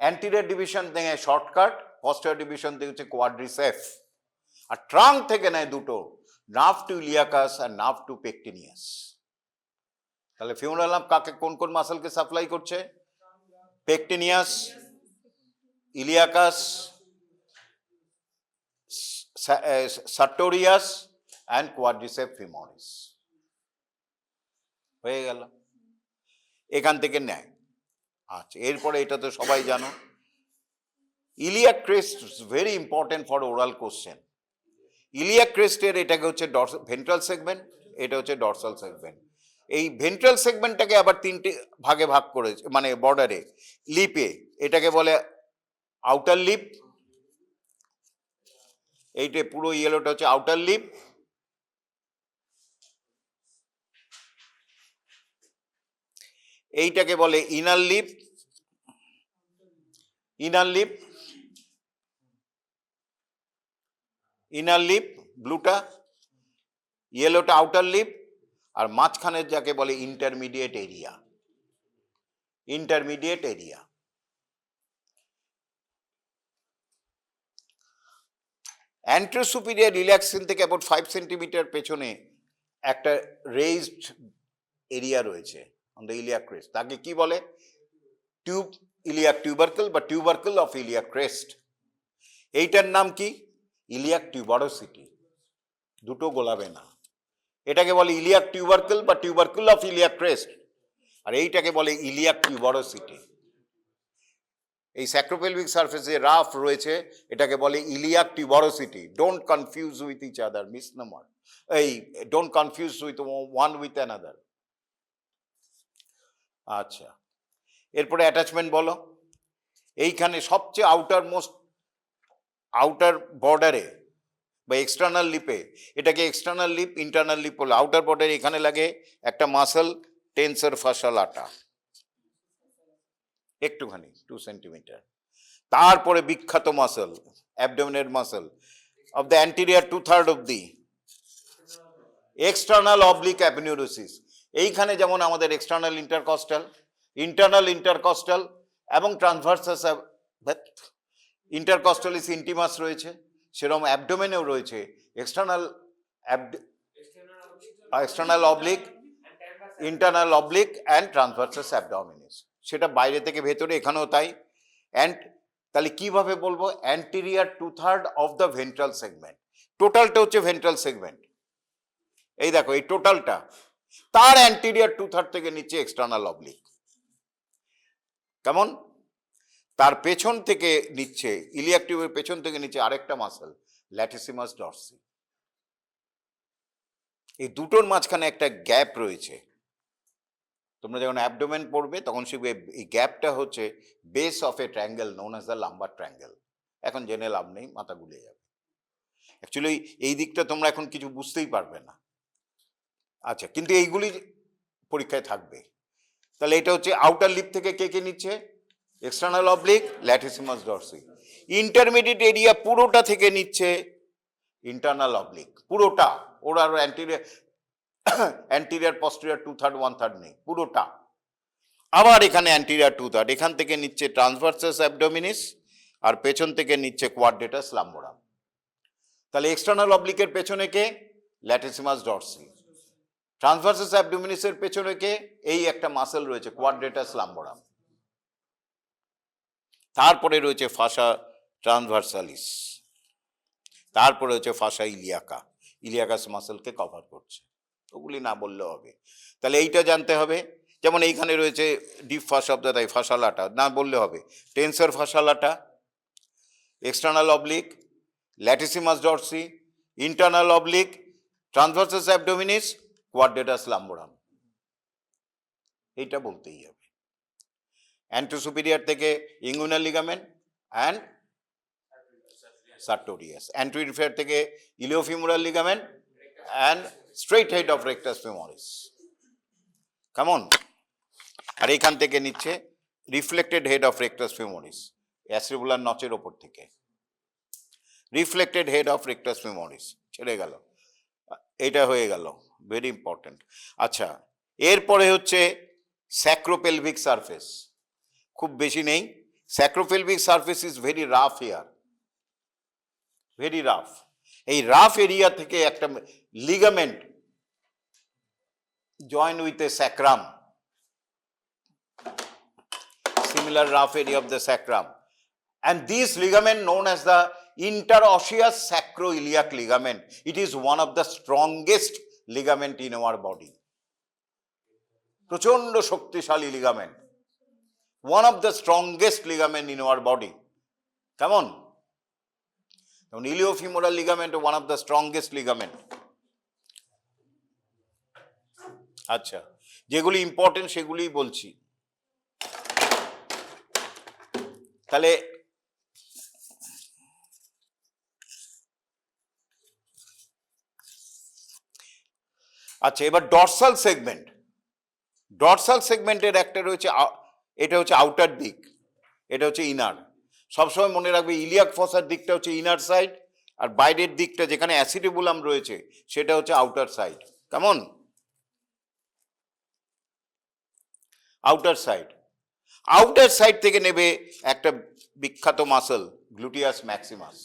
অ্যান্টিরিয়র ডিভিশন থেকে শর্টকাট, পস্টেরিয়র ডিভিশন থেকে হচ্ছে কোয়াড্রিসেপ, আর ট্রাঙ্ক থেকে নেয় দুটো, নার্ভ টু ইলিয়াকাস আর নার্ভ টু পেকটিনিয়াস। তাহলে ফিমোরাল নার্ভ কাকে, কোন কোন মাসেলকে সাপ্লাই করছে? Pectineus, iliacus, sartorius and quadricep femoris. হয়ে গেল, এখান থেকে নেয়। আচ্ছা, এরপরে এটা তো সবাই জানো, iliac crest, very important for oral question. Iliac ক্রেস্টের এটাকে হচ্ছে ভেন্ট্রাল সেগমেন্ট, এটা হচ্ছে ডরসাল সেগমেন্ট। এই ভেন্ট্রাল সেগমেন্টটাকে আবার তিনটে ভাগে ভাগ করেছে, মানে বর্ডারে, লিপে। এটাকে বলে আউটার লিপ, এইটা পুরো ইয়েলোটা হচ্ছে আউটার লিপ। এইটাকে বলে inner lip, inner lip, inner lip ব্লুটা, ইয়েলোটা আউটার লিপ, আর মাঝখানের যাকে বলে intermediate area, intermediate area. Anterosuperior relaxation থেকে অ্যাবাউট 5 সেন্টিমিটার পেছনে একটা রেইজড এরিয়া রয়েছে অন দ্য ইলিয়াক ক্রেস্ট, তাকে কি বলে? টিউব, ইলিয়াক টিউবারকেল বা টিউবারকেল অফ ইলিয়াক ক্রেস্ট। এইটার নাম কি? ইলিয়াক টিউবারোসিটি, দুটো গোলাবে না। এটাকে বলে ইলিয়াক টিউবারকেল বা টিউবারকেল অফ ইলিয়াক ক্রেস্ট, আর এইটাকে বলে ইলিয়াক টিউবারোসিটি। এই স্যাক্রোপেলভিক সারফেসে রাফ রয়েছে, এটাকে বলে iliac tuberosity. Don't confuse with each other, misnomer. এই don't confuse with one with another. আচ্ছা, এরপরে অ্যাটাচমেন্ট বলো। এইখানে সবচেয়ে আউটার বর্ডারে বা এক্সটার্নাল লিপে, এটাকে এক্সটার্নাল লিপ, ইন্টারনাল লিপ বলে। আউটার বর্ডারে এখানে লাগে একটা মাসেল, টেন্সর ফাশাল আটা, একটুখানি 2 সেন্টিমিটার। তারপরে বিখ্যাত মাসেল, অ্যাবডোমিনের muscle of the anterior 2/3 of the external oblique aponeurosis. এইখানে যেমন আমাদের এক্সটার্নাল ইন্টারকস্টাল, ইন্টারনাল ইন্টারকস্টাল এবং ট্রান্সভার্সাস ইন্টারকস্টালিস ইন্টিমাস রয়েছে, সেরকম অ্যাবডোমেনেও রয়েছে external oblique, internal oblique and transversus abdominis. সেটা বাইরে থেকে ভেতরে, এখানেও তাই। অ্যান্ড তাহলে কিভাবে বলবো? Anterior 2/3 of the ventral segment, টোটালটা হচ্ছে ভেন্ট্রাল সেগমেন্ট। এই দেখো, এই টোটালটা, তার অ্যান্টিরিয়ার 2/3 থেকে নিচে এক্সটার্নাল অবলিক। কেমন? তার পেছন থেকে নিচ্ছে, ইলিয়াক টিউবের পেছন থেকে নিচে আরেকটা মাসেল, ল্যাটিসিমাস ডরসি। এই দুটোর মাঝখানে একটা গ্যাপ রয়েছে, তোমরা যখন অ্যাবডোমেন পড়বে তখন শিখবে এই গ্যাপটা হচ্ছে base of a triangle known as the lumber triangle. এখন জেনে লাভ নেই, মাথা গুলিয়ে যাবে। অ্যাকচুয়ালি এই দিকটা তোমরা এখন কিছু বুঝতেই পারবে না। আচ্ছা, কিন্তু এইগুলি পরীক্ষায় থাকবে। তাহলে এটা হচ্ছে আউটার লিপ থেকে কে কে নিচ্ছে? External oblique, latissimus Dorsey. Intermediate area পুরোটা থেকে নিচ্ছে ইন্টারনাল অবলিক, পুরোটা। ওর আর অ্যান্টিরিয়ার পস্টেরিয়র 2/3 1/3 নেই, পুরোটা। আবার এখানে অ্যান্টিরিয়ার 2/3, এখান থেকে নিচ্ছে ট্রান্সভার্সাস অ্যাবডোমিনিস, আর পেছন থেকে নিচ্ছে কোয়াড্রেটাস লাম্বোরাম। তাহলে এক্সটার্নাল অবলিকের পেছনে কে? Latissimus Dorsey. ট্রান্সভার্সাস অ্যাবডোমিনিসের পেছনে কে? এই একটা মাসেল রয়েছে কোয়াড্রেটাস লাম্বোরাম। তারপরে রয়েছে ফাসা ট্রান্সভার্সালিস, তারপরে হচ্ছে ফাসা ইলিয়াকা, ইলিয়াকাস মাসেলকে কভার করছে। ওগুলি না বললেও হবে। তাহলে এইটা জানতে হবে। যেমন এইখানে রয়েছে deep fascia of the thigh, fascia lata না বললে হবে। Tensor fascia lata, external oblique, latissimus dorsi, internal oblique, transversus abdominis, quadratus lumborum. এইটা বলতেই হবে। অ্যান্টোসুপিরিয়ার থেকে inguinal ligament and sartorius, anteroinferior থেকে iliofemoral ligament and straight head of rectus femoris. কেমন? আর এখান থেকে নিচ্ছে reflected head of rectus femoris, acetabular নচের ওপর থেকে reflected head of rectus femoris ছেড়ে গেল। এটা হয়ে গেল, ভেরি ইম্পর্টেন্ট। আচ্ছা, এরপরে হচ্ছে স্যাক্রোপেলভিক সারফেস। খুব বেশি নেই। Sacropelvic surface is very rough here, very rough. এই রাফ এরিয়া থেকে একটা ligament join with a sacrum, similar rough area of the sacrum, and this ligament known as the interosseous sacroiliac ligament. It is one of the strongest ligament in our body. প্রচন্ড শক্তিশালী ligament, one of the strongest ligament in our body. কেমন? যেমন ইলিওফিমোরাল ligament one of the strongest ligament. আচ্ছা, যেগুলি ইম্পর্টেন্ট সেগুলিই বলছি। তাহলে আচ্ছা, এবার ডরসাল সেগমেন্ট। ডরসাল সেগমেন্টের একটা রয়েছে, এটা হচ্ছে আউটার দিক, এটা হচ্ছে ইনার। সবসময় মনে রাখবে ইলিয়াক ফসার দিকটা হচ্ছে ইনার সাইড, আর বাইরের দিকটা যেখানে অ্যাসিডেবুলাম রয়েছে সেটা হচ্ছে আউটার সাইড। কেমন? Outer side. আউটার সাইড থেকে নেবে একটা বিখ্যাত মাসল গ্লুটিয়াস ম্যাক্সিমাস,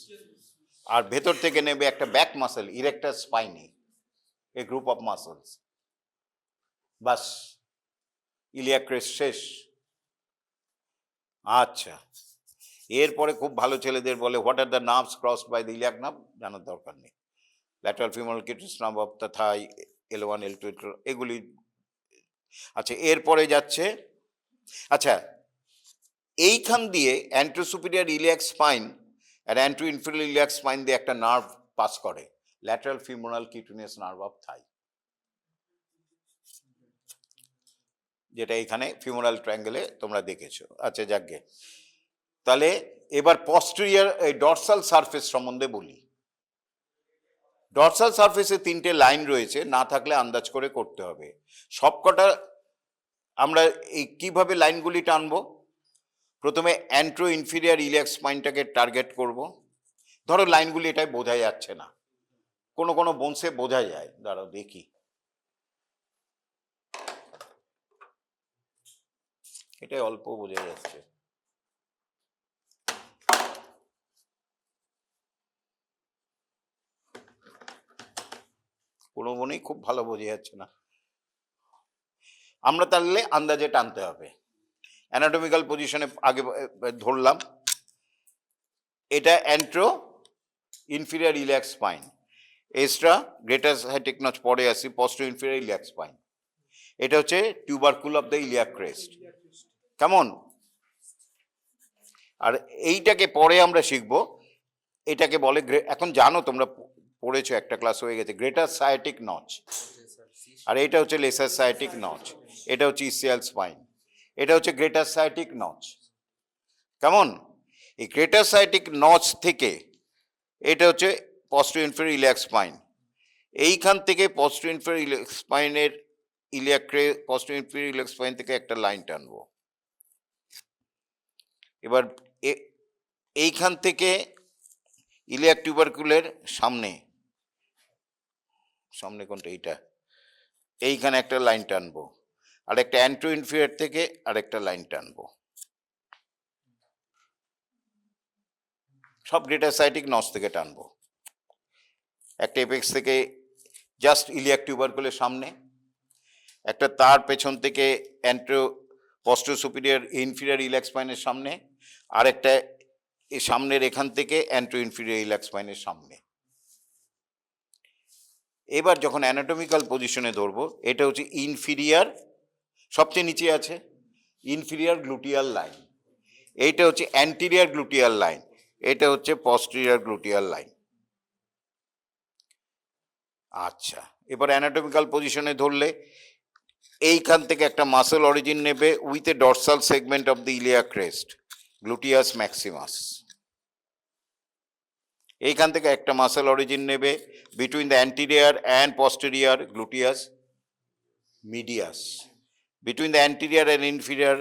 আর ভেতর থেকে নেবে একটা back muscle erectus spinae, a group of muscles. বাস, ইলিয়াক ক্রেস্ট শেষ। আচ্ছা, এরপরে খুব ভালো ছেলেদের বলে what are the nerves crossed by the iliac nerve, জানার দরকার নেই। Lateral femoral cutaneous nerve of the thigh, L1 L2 এগুলি। আচ্ছা, এরপরে যাচ্ছে, আচ্ছা এইখান দিয়ে অ্যান্টোসুপিরিয়র ইলিয়াক স্পাইন আর অ্যান্টো ইনফেরিয়র ইলিয়াক স্পাইন দিয়ে একটা নার্ভ পাস করে, lateral femoral cutaneous nerve of thigh, যেটা এখানে ফিমোরাল ট্রায়াঙ্গেলে তোমরা দেখেছো। আচ্ছা, যাকগে। তাহলে এবার পস্টেরিয়র এই ডরসাল সারফেস সম্বন্ধে বলি। ডরসাল সারফেসে 3টে লাইন রয়েছে, না থাকলে আন্দাজ করে করতে হবে। সবকটা আমরা এই কিভাবে লাইনগুলি টানবো? প্রথমে অ্যান্ট্রো ইনফিরিয়র ইলিয়াক স্পাইনটাকে টার্গেট করব। ধরো লাইনগুলি এটাই বোঝা যাচ্ছে না, কোনো কোনো বোনসে বোঝা যায়, দাঁড়াও দেখি। এটাই অল্প বোঝা যাচ্ছে। কোনো বোনই খুব ভালো বোঝা যাচ্ছে না। আমরা তাহলে আন্দাজে টানতে হবে। অ্যানাটমিক্যাল পজিশনে আগে ধরলাম, এটা antero inferior iliac spine, extra greater sciatic notch, পরে আসি পোস্টো ইনফিরিয়র ইলিয়াক স্পাইন। এটা হচ্ছে tubercle of the iliac crest. কেমন? আর এইটাকে পরে আমরা শিখব, এটাকে বলে, এখন জানো তোমরা পড়েছো, একটা ক্লাস হয়ে গেছে, গ্রেটার সাইটিক নচ, আর এটা হচ্ছে লেসার সাইটিক নচ। এটা হচ্ছে ইসিয়াল স্পাইন, এটা হচ্ছে গ্রেটার সায়াটিক নচ। কেমন? এই গ্রেটার সায়াটিক নচ থেকে এটা হচ্ছে পস্টেরিয়র ইনফেরিয়র ইলিয়াক স্পাইন, এইখান থেকে পস্টেরিয়র ইনফেরিয়র ইলিয়াক স্পাইনের পস্টেরিয়র ইনফেরিয়র ইলিয়াক স্পাইন থেকে একটা লাইন টানবো। এবার এইখান থেকে ইলিয়াক টিউবারকুলের সামনে, সামনে কোনটা, এইটা, এইখানে একটা লাইন টানবো, আর একটা অ্যান্ট্রো ইনফেরিয়র থেকে আরেকটা লাইন টানবো, সব গ্রেটার সায়াটিক নচ থেকে টানবো। একটা এপেক্স থেকে জাস্ট ইলিয়াক টিউবারকুলের সামনে, একটা তার পেছন থেকে পোস্টেরিয়র সুপিরিয়র ইনফিরিয়র ইলিয়াক স্পাইনের সামনে, আর একটা সামনের এখান থেকে অ্যান্ট্রো ইনফিরিয়র ইলিয়াক স্পাইনের সামনে। এবার যখন অ্যানাটমিক্যাল পজিশনে ধরবো, এটা হচ্ছে ইনফিরিয়র, সবচেয়ে নিচে আছে ইনফিরিয়র গ্লুটিয়াল লাইন, এইটা হচ্ছে অ্যান্টিরিয়র গ্লুটিয়াল লাইন, এটা হচ্ছে পস্টেরিয়র গ্লুটিয়াল লাইন। আচ্ছা, এবার অ্যানাটমিক্যাল পজিশনে ধরলে এইখান থেকে একটা মাসেল অরিজিন নেবে with a dorsal segment of the iliac crest, gluteus maximus. এইখান থেকে একটা মাসেল অরিজিন নেবে between the anterior and posterior gluteus medius, between the anterior and inferior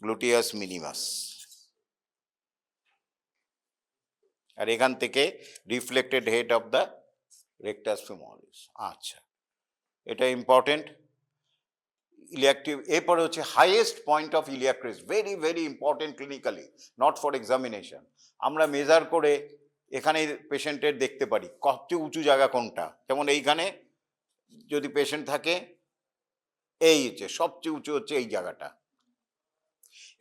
gluteus minimus, আর এখান থেকে reflected head of the rectus femoris. আচ্ছা, এটা ইম্পর্টেন্ট। ইলিয়াকটিভ, এরপরে হচ্ছে highest point of iliac crest, very very important clinically, not for examination. আমরা মেজার করে এখানে পেশেন্টের দেখতে পারি সবচেয়ে উঁচু জায়গা কোনটা, যেমন এইখানে যদি পেশেন্ট থাকে, এই হচ্ছে সবচেয়ে উঁচু হচ্ছে এই জায়গাটা।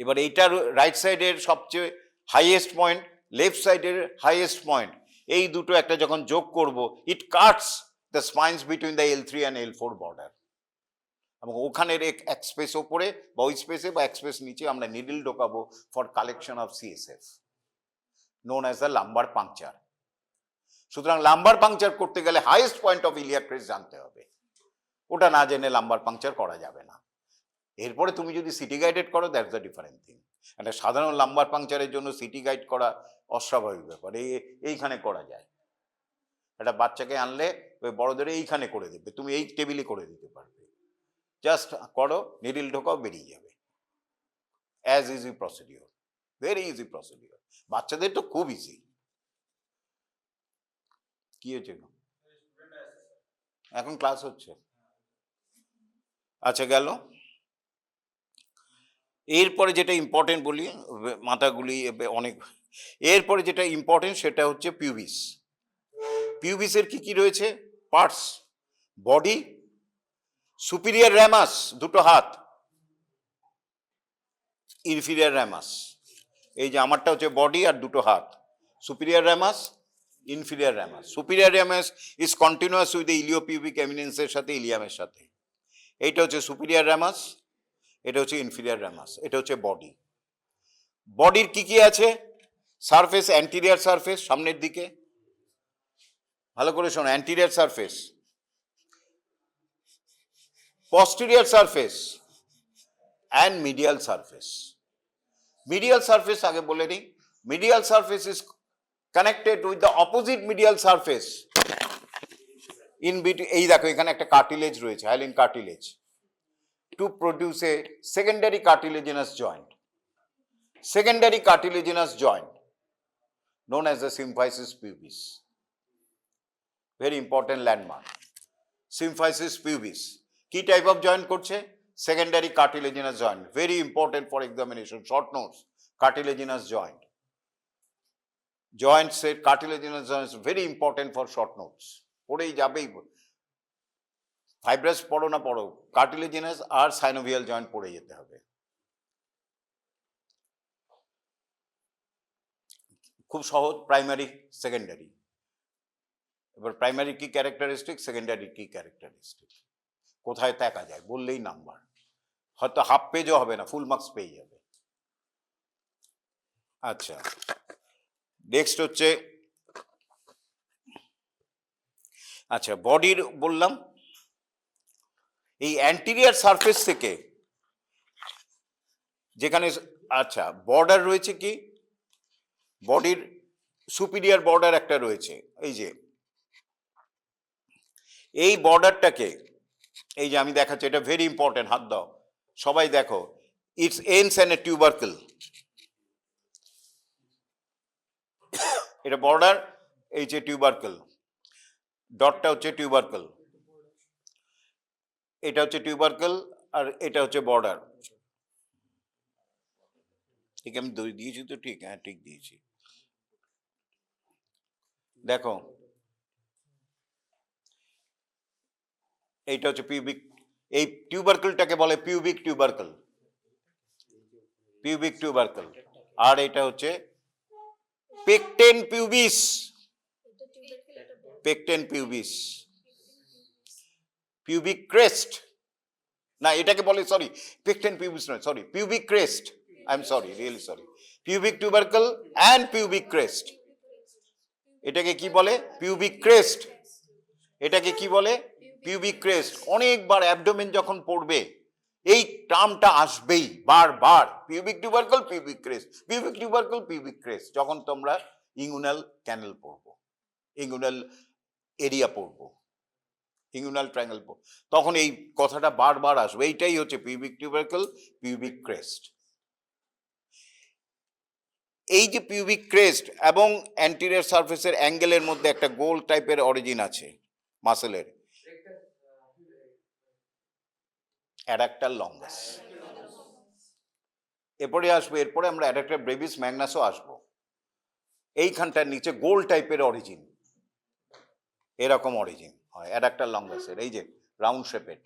এবার এইটার রাইট সাইডের সবচেয়ে হাইয়েস্ট পয়েন্ট, লেফট সাইডের হাইয়েস্ট পয়েন্ট, এই দুটো একটা যখন যোগ করব, it cuts the spines between the L3 and L4 border, এবং ওখানের এক স্পেস ওপরে বা ওই স্পেসে বা এক স্পেস নিচে আমরা নিডল ঢোকাবো for collection of CSF, known as the lumbar puncture. সুতরাং লাম্বার পাংচার করতে গেলে highest point of iliac crest জানতে হবে, ওটা না জেনে লাম্বার পাংচার করা যাবে না। এরপরে তুমি যদি সিটি গাইডেড করো, দ্যাটস দ্য ডিফারেন্ট থিং। একটা সাধারণ লাম্বার পাংচারের জন্য সিটি গাইড করা অস্বাভাবিক ব্যাপার, এইখানে করা যায়। একটা বাচ্চাকে আনলে ওই বড়দের এইখানে করে দেবে, তুমি এই টেবিলে করে দিতে পারবে, জাস্ট করো, নিডল ঢোকাও, বেরিয়ে যাবে। As easy procedure, very easy procedure. বাচ্চাদের তো খুব ইজি। কি হয়েছে এখন? ক্লাস হচ্ছে। আচ্ছা, গেল। এরপরে যেটা ইম্পর্টেন্ট বলি, মাথাগুলি অনেক, এরপরে যেটা ইম্পর্টেন্ট সেটা হচ্ছে পিউবিস। পিউবিসের কি কি রয়েছে পার্টস? বডি, সুপিরিয়র র্যামাস দুটো হাত, ইনফিরিয়র র্যামাস, এই যে আমারটা হচ্ছে বডি আর দুটো হাত, superior ramus, inferior ramus. Superior ramus is continuous with the iliopubic এমিনেন্সের সাথে, ইলিয়ামের সাথে। এইটা হচ্ছে সুপিরিয়র র্যামাস, এটা হচ্ছে ইনফিরিয়র র্যামাস, এটা হচ্ছে বডি। বডির কি কি আছে? সারফেস, অ্যান্টিরিয়র সারফেস সামনের দিকে, ভালো করে শোনো, anterior surface, posterior surface and medial surface. Medial surface আগে বলে নিই, medial surface is connected with the opposite medial surface in between, এই দেখো এখানে একটা কার্টিলেজ রয়েছে, hyaline cartilage, to produce a secondary cartilaginous joint. Secondary cartilaginous joint known as the symphysis pubis. Very important landmark. Symphysis pubis কি টাইপ অফ জয়েন্ট করছে? Secondary cartilaginous joint, very important for examination, short notes. Cartilaginous joint, joints এর cartilaginous joints very important for short notes, পড়েই যাবেই। ফাইব্রাস পড়ো না পড়ো, কার্টিলেজিনাস আর সাইনোভিয়াল জয়েন্ট পড়ে যেতে হবে। খুব সহজ, প্রাইমারি, সেকেন্ডারি। এবার প্রাইমারি কি ক্যারেক্টারিস্টিক, সেকেন্ডারি কি ক্যারেক্টারিস্টিক, কোথায় দেখা যায় বললেই নাম্বার, হয়তো হাফ পেজও হবে না, ফুল মার্কস পেয়ে যাবে। আচ্ছা, নেক্সট হচ্ছে, আচ্ছা বডির বললাম, এই অ্যান্টিরিয়র সারফেস থেকে যেখানে আচ্ছা বর্ডার রয়েছে কি, বডির সুপিরিয়র বর্ডার একটা রয়েছে, এই যে এই বর্ডারটাকে, এই যে আমি দেখাচ্ছি, এটা ভেরি ইম্পর্টেন্ট, হাত দাও সবাই দেখো, ইটস এন্ডস এন্ড এ টিউবারকেল। এটা বর্ডার, এই যে টিউবারকেল, ডটটা হচ্ছে টিউবারকেল, এটা হচ্ছে টিউবারকেল, আর এটা হচ্ছে বর্ডার। ঠিক আমি দিয়েছি তো? ঠিক, হ্যাঁ ঠিক দিয়েছি। দেখো এইটা হচ্ছে পিউবিক, এই টিউবারকেলটাকে বলে পিউবিক টিউবারকেল, পিউবিক টিউবারকেল। আর এটা হচ্ছে pecten pubis, pecten pubis, pubic crest, না এটাকে বলে, সরি পেকটেন পিউবিস নয়, sorry pubic crest, I am sorry, really sorry, pubic tubercle and pubic crest. এটাকে কি বলে? Pubic crest. এটাকে কি বলে? Pubic crest. অনেকবার অ্যাবডোমেন যখন পড়বে এই টার্মটা আসবেই বারবার, pubic tubercle, pubic crest, pubic tubercle, pubic crest, যখন তোমরা ইঙ্গুনাল ক্যানেল পড়বো, ইঙ্গুনাল এরিয়া পড়বো, ইঙ্গুনাল ট্রায়াঙ্গেল পড়বো, তখন এই কথাটা বারবার আসবে। এইটাই হচ্ছে পিউবিক টিউবারকেল, পিউবিক ক্রেস্ট। এই যে পিউবিক ক্রেস্ট এবং অ্যান্টেরিয়র সারফেসের অ্যাঙ্গেলের মধ্যে একটা গোল টাইপের অরিজিন আছে মাসেলের, অ্যাডাক্টার লঙ্গাস। এরপরে আসবে, এরপরে আমরা অ্যাডাক্টার ব্রেভিস ম্যাগনাসও আসবো। এইখানটার নিচে গোল টাইপের অরিজিন, এরকম অরিজিন হয় অ্যাডাক্টার লঙ্গাসের, এই যে রাউন্ড শেপেড,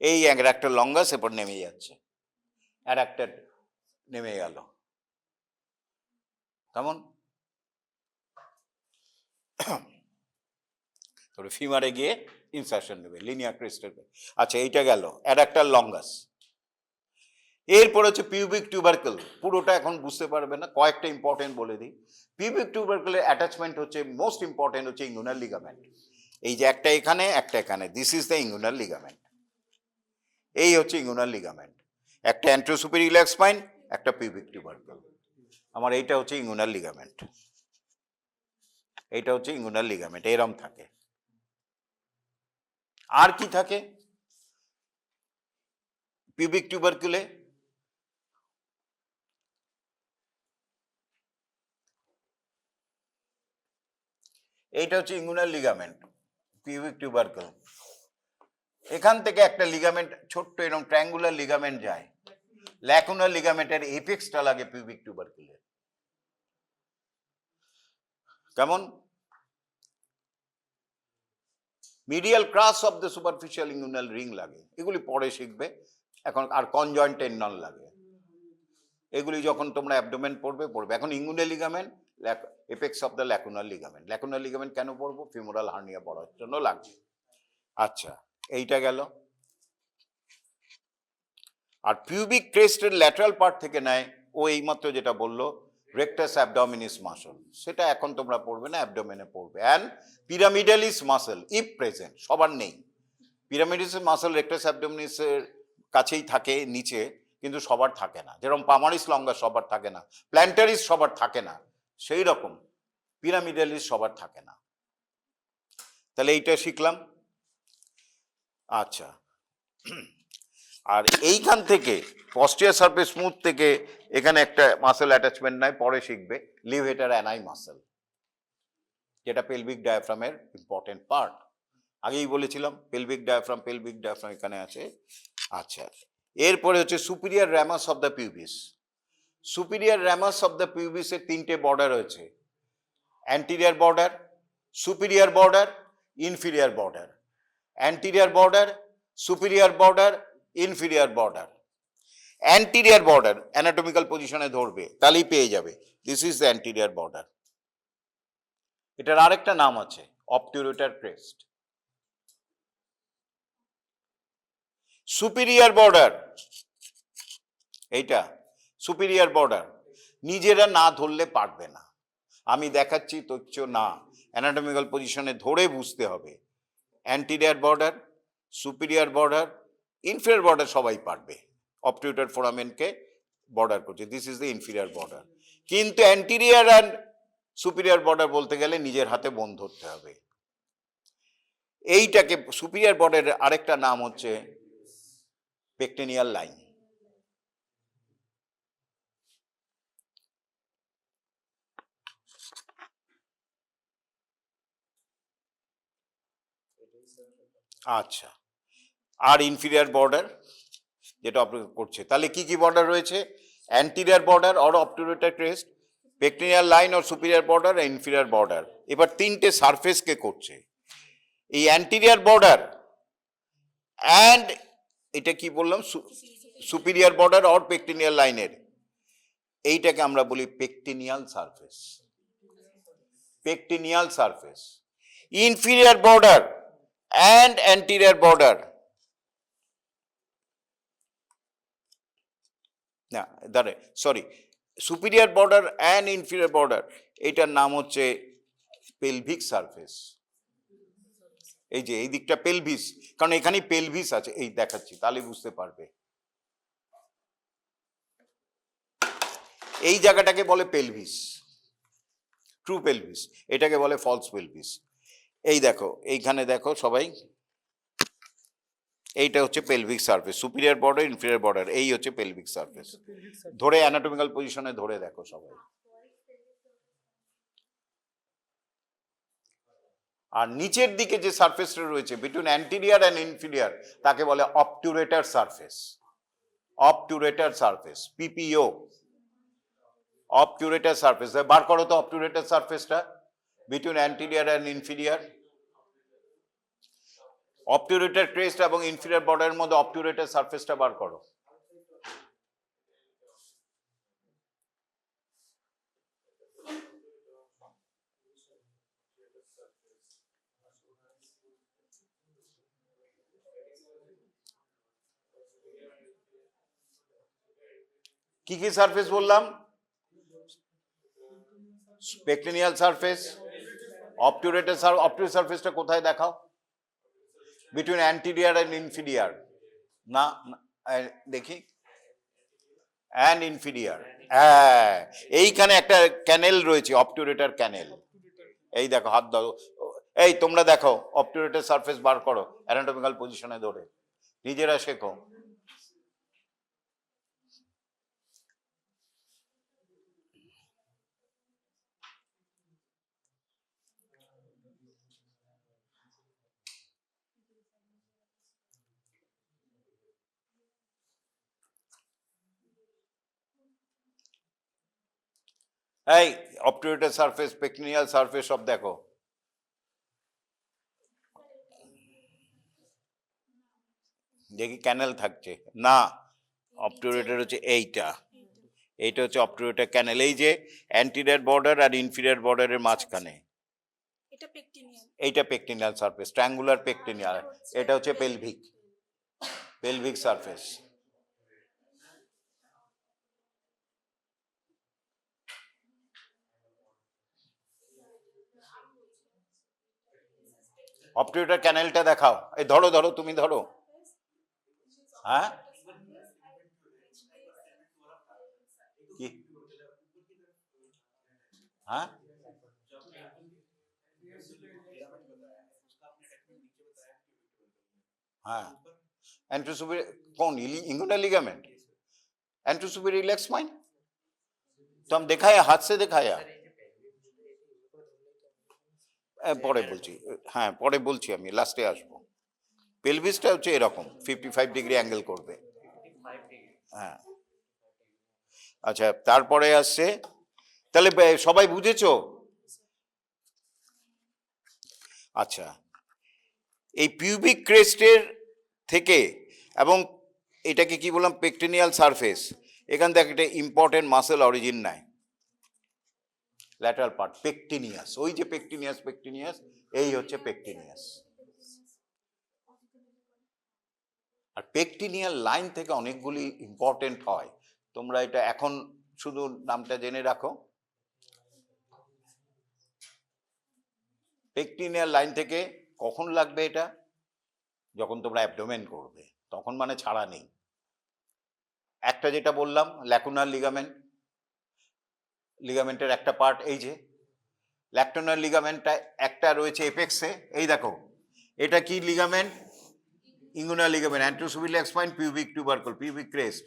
এই অ্যাডাক্টার লঙ্গাস এরপর নেমে যাচ্ছে, অ্যাডাক্টার নেমে গেল, কেমন? ফিমারে গিয়ে ইনসারশন নেবে লিনিয়ার ক্রেস্টের। আচ্ছা এইটা গেল অ্যাডাক্টার লঙ্গাস। এরপর হচ্ছে পিউবিক টিউবারকেল, পুরোটা এখন বুঝতে পারবে না, কয়েকটা ইম্পর্টেন্ট বলে দিই। পিউবিক টিউবারকেলের অ্যাটাচমেন্ট হচ্ছে মোস্ট ইম্পর্টেন্ট হচ্ছে ইঙ্গুনাল লিগামেন্ট। এই যে একটা এখানে একটা এখানে, this is the inguinal ligament, এই হচ্ছে ইঙ্গুনাল লিগামেন্ট, একটা অ্যান্টেরোসুপিরিয়র স্পাইন, একটা পিউবিক টিউবারকেল। আমার এইটা হচ্ছে ইঙ্গুনাল লিগামেন্ট, এইটা হচ্ছে ইঙ্গুনাল লিগামেন্ট, এরম থাকে। আর কি থাকে পিউবিক টিউবারকেলে? এইটা হচ্ছে ইঙ্গুনাল লিগামেন্ট, পিউবিক টিউবারকেল। এখান থেকে একটা লিগামেন্ট, ছোট্ট এরকম ট্রায়াঙ্গুলার লিগামেন্ট যায়, ল্যাকুনার লিগামেন্টের এপেক্সটা লাগে পিউবিক টিউবারকেলে, কেমন? Medial crus of the superficial inguinal ring লাগে, এগুলি পরে শিখবে এখন। আর কনজয়েন্ট টেন্ডন লাগে, এগুলি যখন তোমরা অ্যাবডোমেন পড়বে পড়বে। এখন inguinal ligament, apex of the lacunar ligament. Lacunar ligament কেন পড়বো? ফিমোরাল হার্নিয়া পড়ার জন্য লাগবে। আচ্ছা এইটা গেল। আর পিউবিক ক্রেস্টের ল্যাটারাল পার্ট থেকে নেয় ও এইমাত্র যেটা বললো রেক্টাস অ্যাবডোমিনিস মাসল, সেটা এখন তোমরা পড়বে না, অ্যাবডোমেনে পড়বে। অ্যান্ড পিরামিডালিস মাসল ইফ প্রেজেন্ট, সবার নেই। পিরামিডালিস মাসল রেক্টাস অ্যাবডোমিনিসের কাছেই থাকে নিচে, কিন্তু সবার থাকে না। যেরকম পামারিস লঙ্গাস সবার থাকে না, প্ল্যান্টারিস সবার থাকে না, সেই রকম পিরামিডালিস সবার থাকে না। তাহলে এইটা শিখলাম। আচ্ছা, আর এইখান থেকে পস্টিয়ার সারফেস স্মুথ থেকে এখানে একটা মাসেল অ্যাটাচমেন্ট নাই, পরে শিখবে, লিভেটার অ্যানাই মাসেল, যেটা পেলভিক ডায়াফ্রামের ইম্পর্টেন্ট পার্ট। আগেই বলেছিলাম পেলভিক ডায়াফ্রাম, পেলভিক ডায়াফ্রাম এখানে আছে। আচ্ছা এরপরে হচ্ছে superior ramus of the pubis. Superior ramus of the পিউবিসের তিনটে বর্ডার রয়েছে, anterior border, superior border, inferior border. Anterior border, superior border, inferior border. Anterior border anatomical পজিশনে ধরবে, তাহলেই পেয়ে যাবে this is the anterior border. এটার আরেকটা নাম আছে অবটিউরেটর ক্রেস্ট। সুপিরিয়র বর্ডার, এইটা সুপিরিয়র বর্ডার, নিজেরা না ধরলে পারবে না, আমি দেখাচ্ছি তথ্য না, অ্যানাটমিক্যাল পজিশনে ধরে বুঝতে হবে। Anterior border, superior border, inferior border সবাই পারবে, অবটিউরেটর ফোরামেনকে বর্ডার করছে, this is the inferior border. কিন্তু অ্যান্টিরিয়ার অ্যান্ড সুপিরিয়ার বর্ডার বলতে গেলে নিজের হাতে বোন ধরতে হবে। এইটাকে সুপিরিয়ার বর্ডারের আরেকটা নাম হচ্ছে পেকটেনিয়াল লাইন। আচ্ছা, আর ইনফিরিয়ার বর্ডার যেটা অপারেট করছে, তাহলে কি কি বর্ডার রয়েছে? Anterior border or obturator crest, pectineal line or superior border, inferior border. এবার তিনটে সারফেসকে করছে এই অ্যান্টিরিয়ার বর্ডার অ্যান্ড এটা কি বললাম, সুপিরিয়ার বর্ডার অর পেকটেনিয়াল লাইনের, এইটাকে আমরা বলি pectineal surface. Pectineal surface, inferior border and anterior border, না দাঁড়ে sorry, superior border and inferior border, এইটার নাম হচ্ছে পেলভিক সারফেস। এই যে এই দিকটা পেলভিস, কারণ এখানে পেলভিস আছে, এই দেখাচ্ছি তাহলে বুঝতে পারবে। এই জায়গাটাকে বলে পেলভিস, ট্রু পেলভিস, এটাকে বলে ফলস পেলভিস। এই দেখো এইখানে দেখো সবাই, এইটা হচ্ছে pelvic surface, superior border inferior border, এই হচ্ছে পেলভিক সারফেস। ধরে অ্যানাটমিক্যাল পজিশনে ধরে দেখো সবাই। আর নিচের দিকে যে সারফেসটা রয়েছে বিটুইন অ্যান্টিরিয়ার অ্যান্ড ইনফিরিয়ার, তাকে বলে অবটুরেটর সারফেস। অবটুরেটর সারফেস, পিপিও, অবটুরেটর সারফেস। বার করো তো অবটুরেটর সারফেসটা between anterior and inferior. Obturator crest এবং ইনফিরিয়ার বর্ডারের মধ্যে অবটুরেটর সারফেসটা বার করো। কি কি সারফেস বললাম? পেকটেনিয়াল সারফেস, অবটুরেটর অবটুরেটর সারফেসটা কোথায় দেখাও? বিটুইন অ্যান্টিরিয়ার অ্যান্ড ইনফিরিয়ার, না দেখি, অ্যান্ড ইনফিরিয়ার, হ্যাঁ এইখানে একটা ক্যানেল রয়েছে, অবটুরেটর ক্যানেল। এই দেখো হাত দাও, এই তোমরা দেখো অবটুরেটর সারফেস বার করো অ্যানাটমিক্যাল পজিশনে ধরে, নিজেরা শেখো। এই অবটুরেটর সারফেস, পেকটেনিয়াল সারফেস সব দেখো। দেখি ক্যানেল থাকছে না, অবটুরেটর হচ্ছে এইটা, এইটা হচ্ছে অবটুরেটর ক্যানেল। এই যে অ্যান্টিরিয়ার বর্ডার আর ইনফিরিয়ার বর্ডারের মাঝখানে, এইটা পেকটেনিয়াল সারফেস, ট্রায়াঙ্গুলার পেকটেনিয়াল। এটা হচ্ছে পেলভিক, পেলভিক সারফেস। অবটুরেটর ক্যানেলটা দেখাও, এই ধরো ধরো তুমি ধরো, হ্যাঁ কি, হ্যাঁ হ্যাঁ एंट्रोसुपेरियर कौन, इंगुइनल लिगामेंट, एंट्रोसुपेरियर रिलैक्स स्पाइन तो हम दिखाया, हाथ से दिखाया, পরে বলছি, হ্যাঁ পরে বলছি, আমি লাস্টে আসবো। পেলভিসটা হচ্ছে এরকম 55 ডিগ্রি অ্যাঙ্গেল করবে, হ্যাঁ। আচ্ছা তারপরে আসছে, তাহলে সবাই বুঝেছো? আচ্ছা, এই পিউবিক ক্রেস্টের থেকে, এবং এটাকে কি বললাম, পেকটেনিয়াল সারফেস, এখান থেকে একটা ইম্পর্টেন্ট মাসেল অরিজিন নেয়, ল্যাটারাল পার্ট, পেকটিনিয়াস। ওই যে পেকটিনিয়াস, পেকটিনিয়াস, এই হচ্ছে পেকটিনিয়াস। আর পেকটিনিয়াল লাইন থেকে অনেকগুলি ইম্পর্টেন্ট হয়, তোমরা এটা এখন শুধু নামটা জেনে রাখো। পেকটিনিয়াল লাইন থেকে কখন লাগবে এটা? যখন তোমরা অ্যাবডোমেন করবে, তখন মানে ছাড়া নেই। একটা যেটা বললাম ল্যাকুনার লিগামেন্ট, লিগামেন্টের একটা পার্ট এই যে ল্যাকুনার লিগামেন্টটা একটা রয়েছে এপেক্সে, এই দেখো এটা কি ligament, inguinal ligament, antero superior iliac spine, pubic tubercle, pubic crest.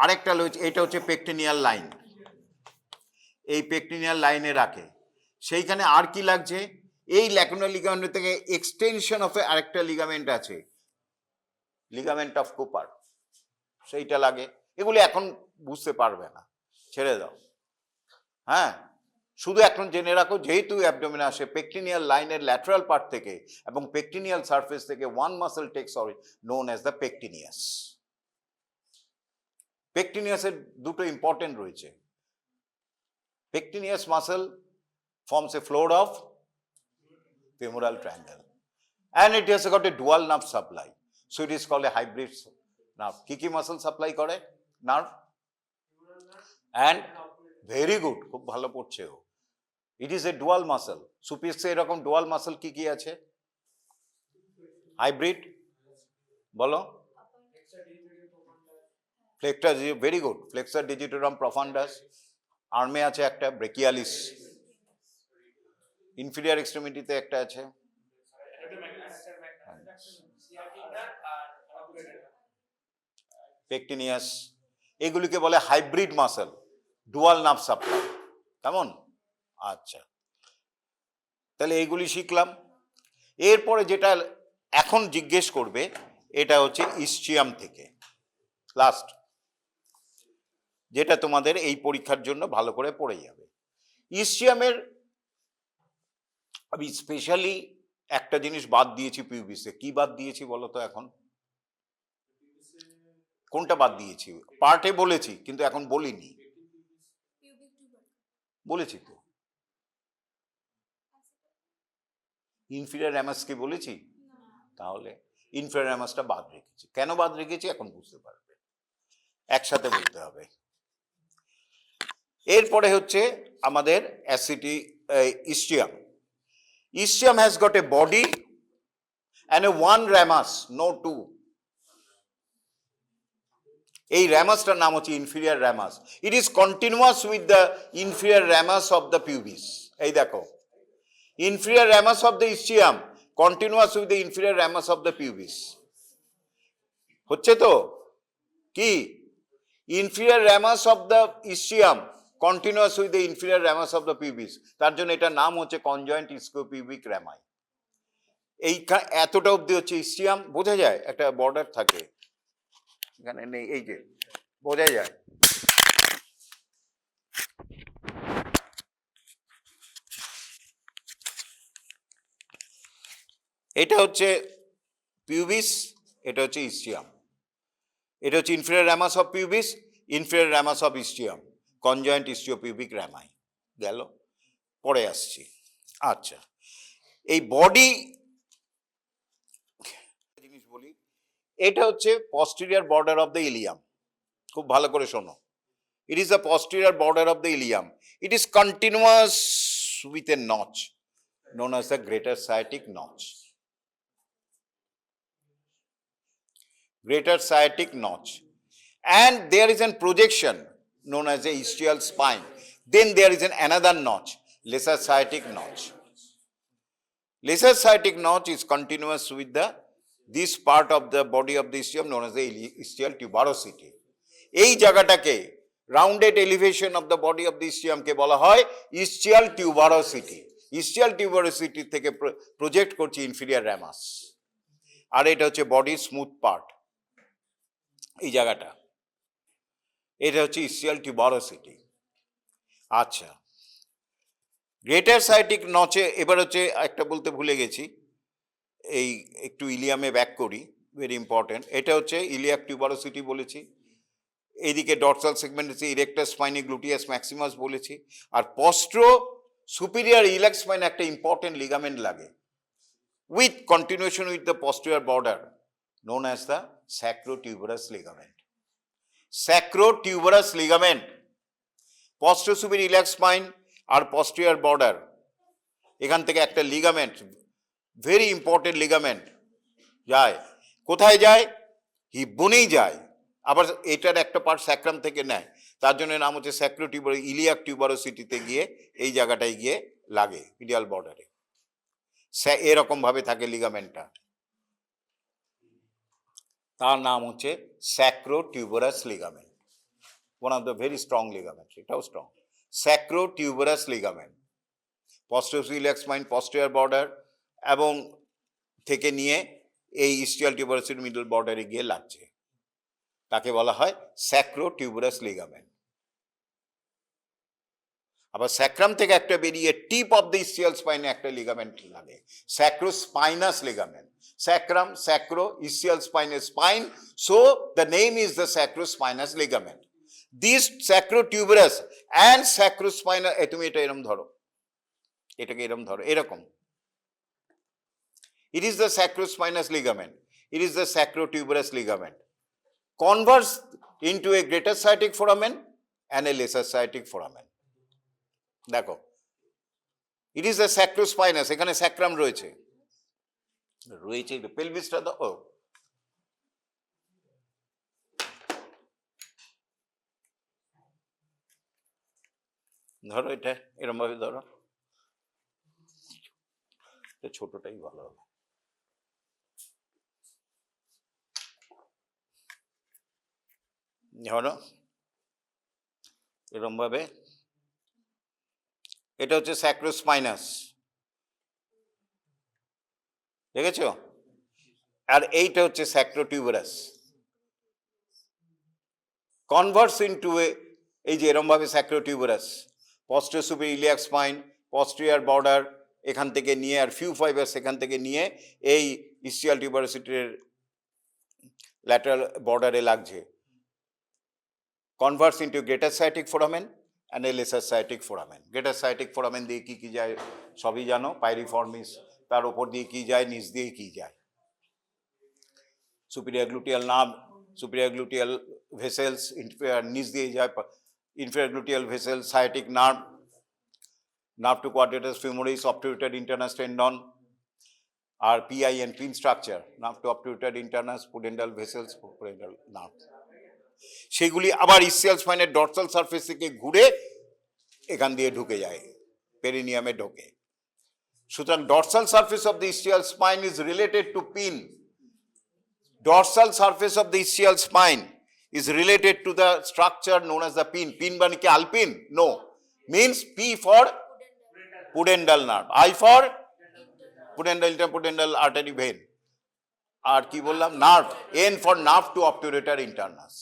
আরেকটা রয়েছে, এটা হচ্ছে পেকটিনিয়াল লাইন, এই পেকটিনিয়াল লাইনে রাখে। সেইখানে আর কি লাগছে, এই ল্যাকুনার লিগামেন্ট থেকে এক্সটেনশন অফ আরেকটা লিগামেন্ট আছে, লিগামেন্ট অফ কুপার, সেইটা লাগে। এগুলি এখন বুঝতে পারবে না, ছেড়ে দাও। হ্যাঁ, শুধু এখন জেনে রাখো যেহেতু অ্যাবডোমেনে আসে পেকটিনিয়াল লাইনের ল্যাটারাল পার্ট থেকে এবং পেকটিনিয়াল সারফেস থেকে one muscle takes known as the pectineus. পেকটিনিয়াসের দুটো ইম্পর্টেন্ট রয়েছে। Pectineus muscle forms a floor of femoral triangle and it has got a dual nerve supply, so it is called a hybrid nerve. কি মাসল সাপ্লাই করে, নার্ভ and very good, খুব ভালো পড়ছে ও। it is a dual muscle, সুপিক্সে এরকম dual muscle কি কি আছে, হাইব্রিড বলো, flexor, very good, flexor digitorum profundus, আর্মে আছে একটা ব্রেকিয়ালিস, ইনফিরিয়ার এক্সট্রিমিটিতে একটা আছে, পেকটিনিয়াস। এগুলিকে বলে hybrid muscle, dual nerve supply, কেমন? আচ্ছা, তাহলে এইগুলি শিখলাম। এরপরে যেটা এখন জিজ্ঞেস করবে এটা হচ্ছে ইসচিয়াম থেকে, লাস্ট যেটা তোমাদের এই পরীক্ষার জন্য ভালো করে পড়ে যাবে। ইসচিয়ামের আমি স্পেশালি একটা জিনিস বাদ দিয়েছি পিউবিসে, কি বাদ দিয়েছি বলো তো এখন, কোনটা বাদ দিয়েছি? পার্টে বলেছি কিন্তু এখন বলিনি, বলেছি তো, ইনফিরিয়র র্যামাস কি বলেছি? তাহলে ইনফিরিয়র র্যামাসটা বাদ রেখেছি। কেন বাদ রেখেছি এখন বুঝতে পারবে, একসাথে বলতে হবে। এরপরে হচ্ছে আমাদের অ্যাসিটি ইসচিয়াম। Ischium has got a body and a one ramus, no two. এই ramusটার নাম হচ্ছে inferior ramus. It is continuous with the inferior ramus of the pubis. এই দেখো, inferior ramus of the ischium continuous with the inferior ramus of the pubis. হচ্ছে তো কি, inferior ramus of the ischium continuous with the inferior ramus of the pubis, তার জন্য এটার নাম হচ্ছে conjoint ischiopubic rami। এই এতটা অবধি হচ্ছে ইসচিয়াম, বোঝা যায়, একটা বর্ডার থাকে এখানে নেই, এই যে বোঝা যায়। এটা হচ্ছে পিউবিস, এটা হচ্ছে ইসচিয়াম, এটা হচ্ছে inferior ramus of pubis, inferior ramus of ischium, conjoint ischiopubic rami গেল, পরে আসছি। আচ্ছা, এই বডি জিনিস বলি, এটা হচ্ছে posterior border of the Ilium, খুব ভালো করে শোনো। ইট is the posterior border of the Ilium, it is continuous with a notch known as the greater sciatic notch. Greater sciatic notch, and there is a projection known as the ischial spine. Then there is another notch, lesser sciatic notch. Lesser sciatic notch is continuous with this part of the body of the ischium known as the ischial tuberosity. এই জায়গাটাকে rounded elevation of the body of the ischium কে বলা হয় ischial tuberosity. Ischial tuberosity থেকে প্রজেক্ট করছে inferior ramus, আর এটা হচ্ছে বডির স্মুথ পার্ট, এই জায়গাটা, এটা হচ্ছে ইসচিয়াল টিউবারোসিটি। আচ্ছা, গ্রেটার সাইটিক নচে এবার হচ্ছে একটা বলতে ভুলে গেছি, এই একটু ইলিয়ামে ব্যাক করি, ভেরি ইম্পর্টেন্ট। এটা হচ্ছে ইলিয়াক টিউবারোসিটি বলেছি, এইদিকে ডর্সাল সেগমেন্ট হচ্ছে ইরেক্টাস স্পাইনি গ্লুটিয়াস ম্যাক্সিমাস বলেছি, আর পস্ট্রো সুপিরিয়র ইলিয়াক স্পাইন একটা ইম্পর্টেন্ট লিগামেন্ট লাগে with continuation with the posterior border known as the sacrotuberous ligament. Sacrotuberous ligament, posterior iliac spine R posterior border, এখান থেকে একটা লিগামেন্ট, ভেরি ইম্পর্টেন্ট লিগামেন্ট যায়, কোথায় যায়? হিপ বোনেই যায়, আবার এটার একটা পার্ট স্যাক্রাম থেকে নেয়, তার জন্য নাম হচ্ছে স্যাক্রোটিউবার, ইলিয়াক টিউবারোসিটিতে গিয়ে এই জায়গাটায় গিয়ে লাগে মিডিয়াল বর্ডারে, এরকম ভাবে থাকে লিগামেন্টটা, তার নাম হচ্ছে sacrotuberous ligament, one of the very strong ligament, এটাও strong, sacrotuberous ligament, posterior iliac spine, posterior border এবং থেকে নিয়ে এই ইস্টিয়াল টিউবারোসিটি মিডল বর্ডারে গিয়ে লাগছে, তাকে বলা হয় স্যাক্রোটিউবারাস লিগামেন্ট। আবার স্যাক্রাম থেকে একটা বেরিয়ে টিপ অফ দ্য ইস্টিয়াল স্পাইনে একটা লিগামেন্ট লাগে, sacrospinous ligament. Sacrum, sacro, ischial spine, spine, so the name is the sacrospinous ligament. This sacrotuberous and sacrospinous, তুমি এটা এরকম ধরো, এটাকে এরকম ধরো, এরকম, it is the sacrospinous ligament, it is the sacrotuberous ligament, converts into a greater sciatic foramen and a lesser sciatic foramen. দেখো, it is the sacrospinous, এখানে স্যাক্রাম রয়েছে, রয়েছে পেলভিসটা দাও, ধরো এটা এরকম ভাবে ধরো, ছোটটাই ভালো হবে, ধরো এরকম ভাবে, এটা হচ্ছে স্যাক্রোস্পাইনাস, দেখেছো, আর এইটা হচ্ছে স্যাক্রোটিউবারাস, কনভার্স ইনটু এ, এই যে এরকম ভাবে sacrotuberous, posterior superior iliac spine, posterior border এখান থেকে নিয়ে আর ফিউ ফাইবার্স এখান থেকে নিয়ে এই ইস্টিয়াল টিউবারোসিটির ল্যাটারাল বর্ডারে লাগছে, converse into greater sciatic foramen and a lesser sciatic foramen. Greater sciatic foramen দিয়ে কি কি যায় সবই জানো, পাইরিফর্মিস, তার উপর দিয়ে কি যায়, নিচ দিয়ে কি যায়, superior gluteal nerve, superior gluteal vessels, নিচ দিয়ে যায় inferior gluteal vessel, sciatic nerve, nerve to quadratus femoris, অবটিউটেড ইন্টারনাস টেন্ডন, আর PIN, pin structure, nerve to অবটিউটেড internus, pudendal vessels, pudendal nerve, সেগুলি আবার ইসিয়াল স্পাইনের ডর্সাল সারফেস থেকে ঘুরে এখান দিয়ে ঢুকে যায়, পেরিনিয়ামে ঢোকে। সুতরাং dorsal surface of the ischial spine is related to pin, dorsal surface of the ischial spine is related to the structure known as the pin. Pin মানে কি alpine? No. Means P for pudendal nerve, I for pudendal interpudendal artery vein, আর কি বললাম, nerve, N for nerve to obturator internus।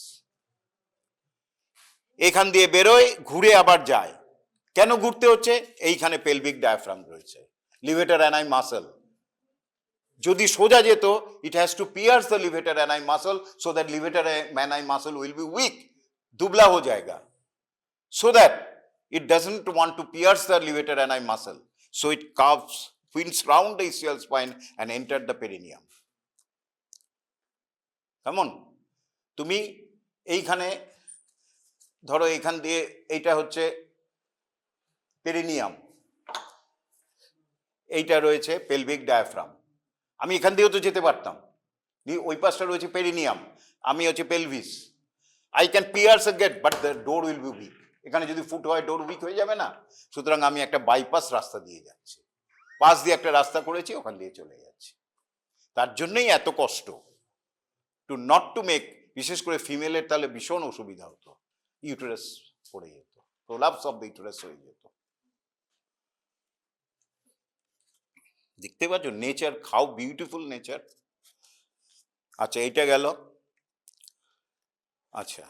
এখান দিয়ে বেরোয়, ঘুরে আবার যায়, কেন ঘুরতে হচ্ছে, এইখানে পেলভিক ডায়াফ্রাম রয়েছে, লিভেটার অ্যানাই মাসল, যদি সোজা যেত, it has to pierce the levator ani muscle so that levator ani muscle will be weak, दुबला हो जाएगा, so that it doesn't want to pierce the levator ani muscle, so it curves, winds round the ischial spine and enter the perineum. কেমন, তুমি এইখানে ধরো, এইখান দিয়ে এইটা হচ্ছে পেরিনিয়াম, এইটা রয়েছে পেলভিক ডায়াফ্রাম, আমি এখান দিয়েও তো যেতে পারতাম, ওই পাশটা রয়েছে পেরিনিয়াম, আমি হচ্ছে pelvis, I can pierce a gate but the door will be weak, এখানে যদি ফুট হয় ডোর উইক হয়ে যাবে না, সুতরাং আমি একটা বাইপাস রাস্তা দিয়ে যাচ্ছি, পাশ দিয়ে একটা রাস্তা করেছি, ওখান দিয়ে চলে যাচ্ছি, তার জন্যই এত কষ্ট, টু নট টু মেক, বিশেষ করে ফিমেলের তাহলে ভীষণ অসুবিধা হতো, ইউটেরাস পড়ে যেত, প্রোলাপস অফ দ্য ইউটেরাস হয়ে যেত। দেখতে পাচ্ছ নেচার, হাউ বিউটিফুল নেচার। আচ্ছা, এইটা গেল। আচ্ছা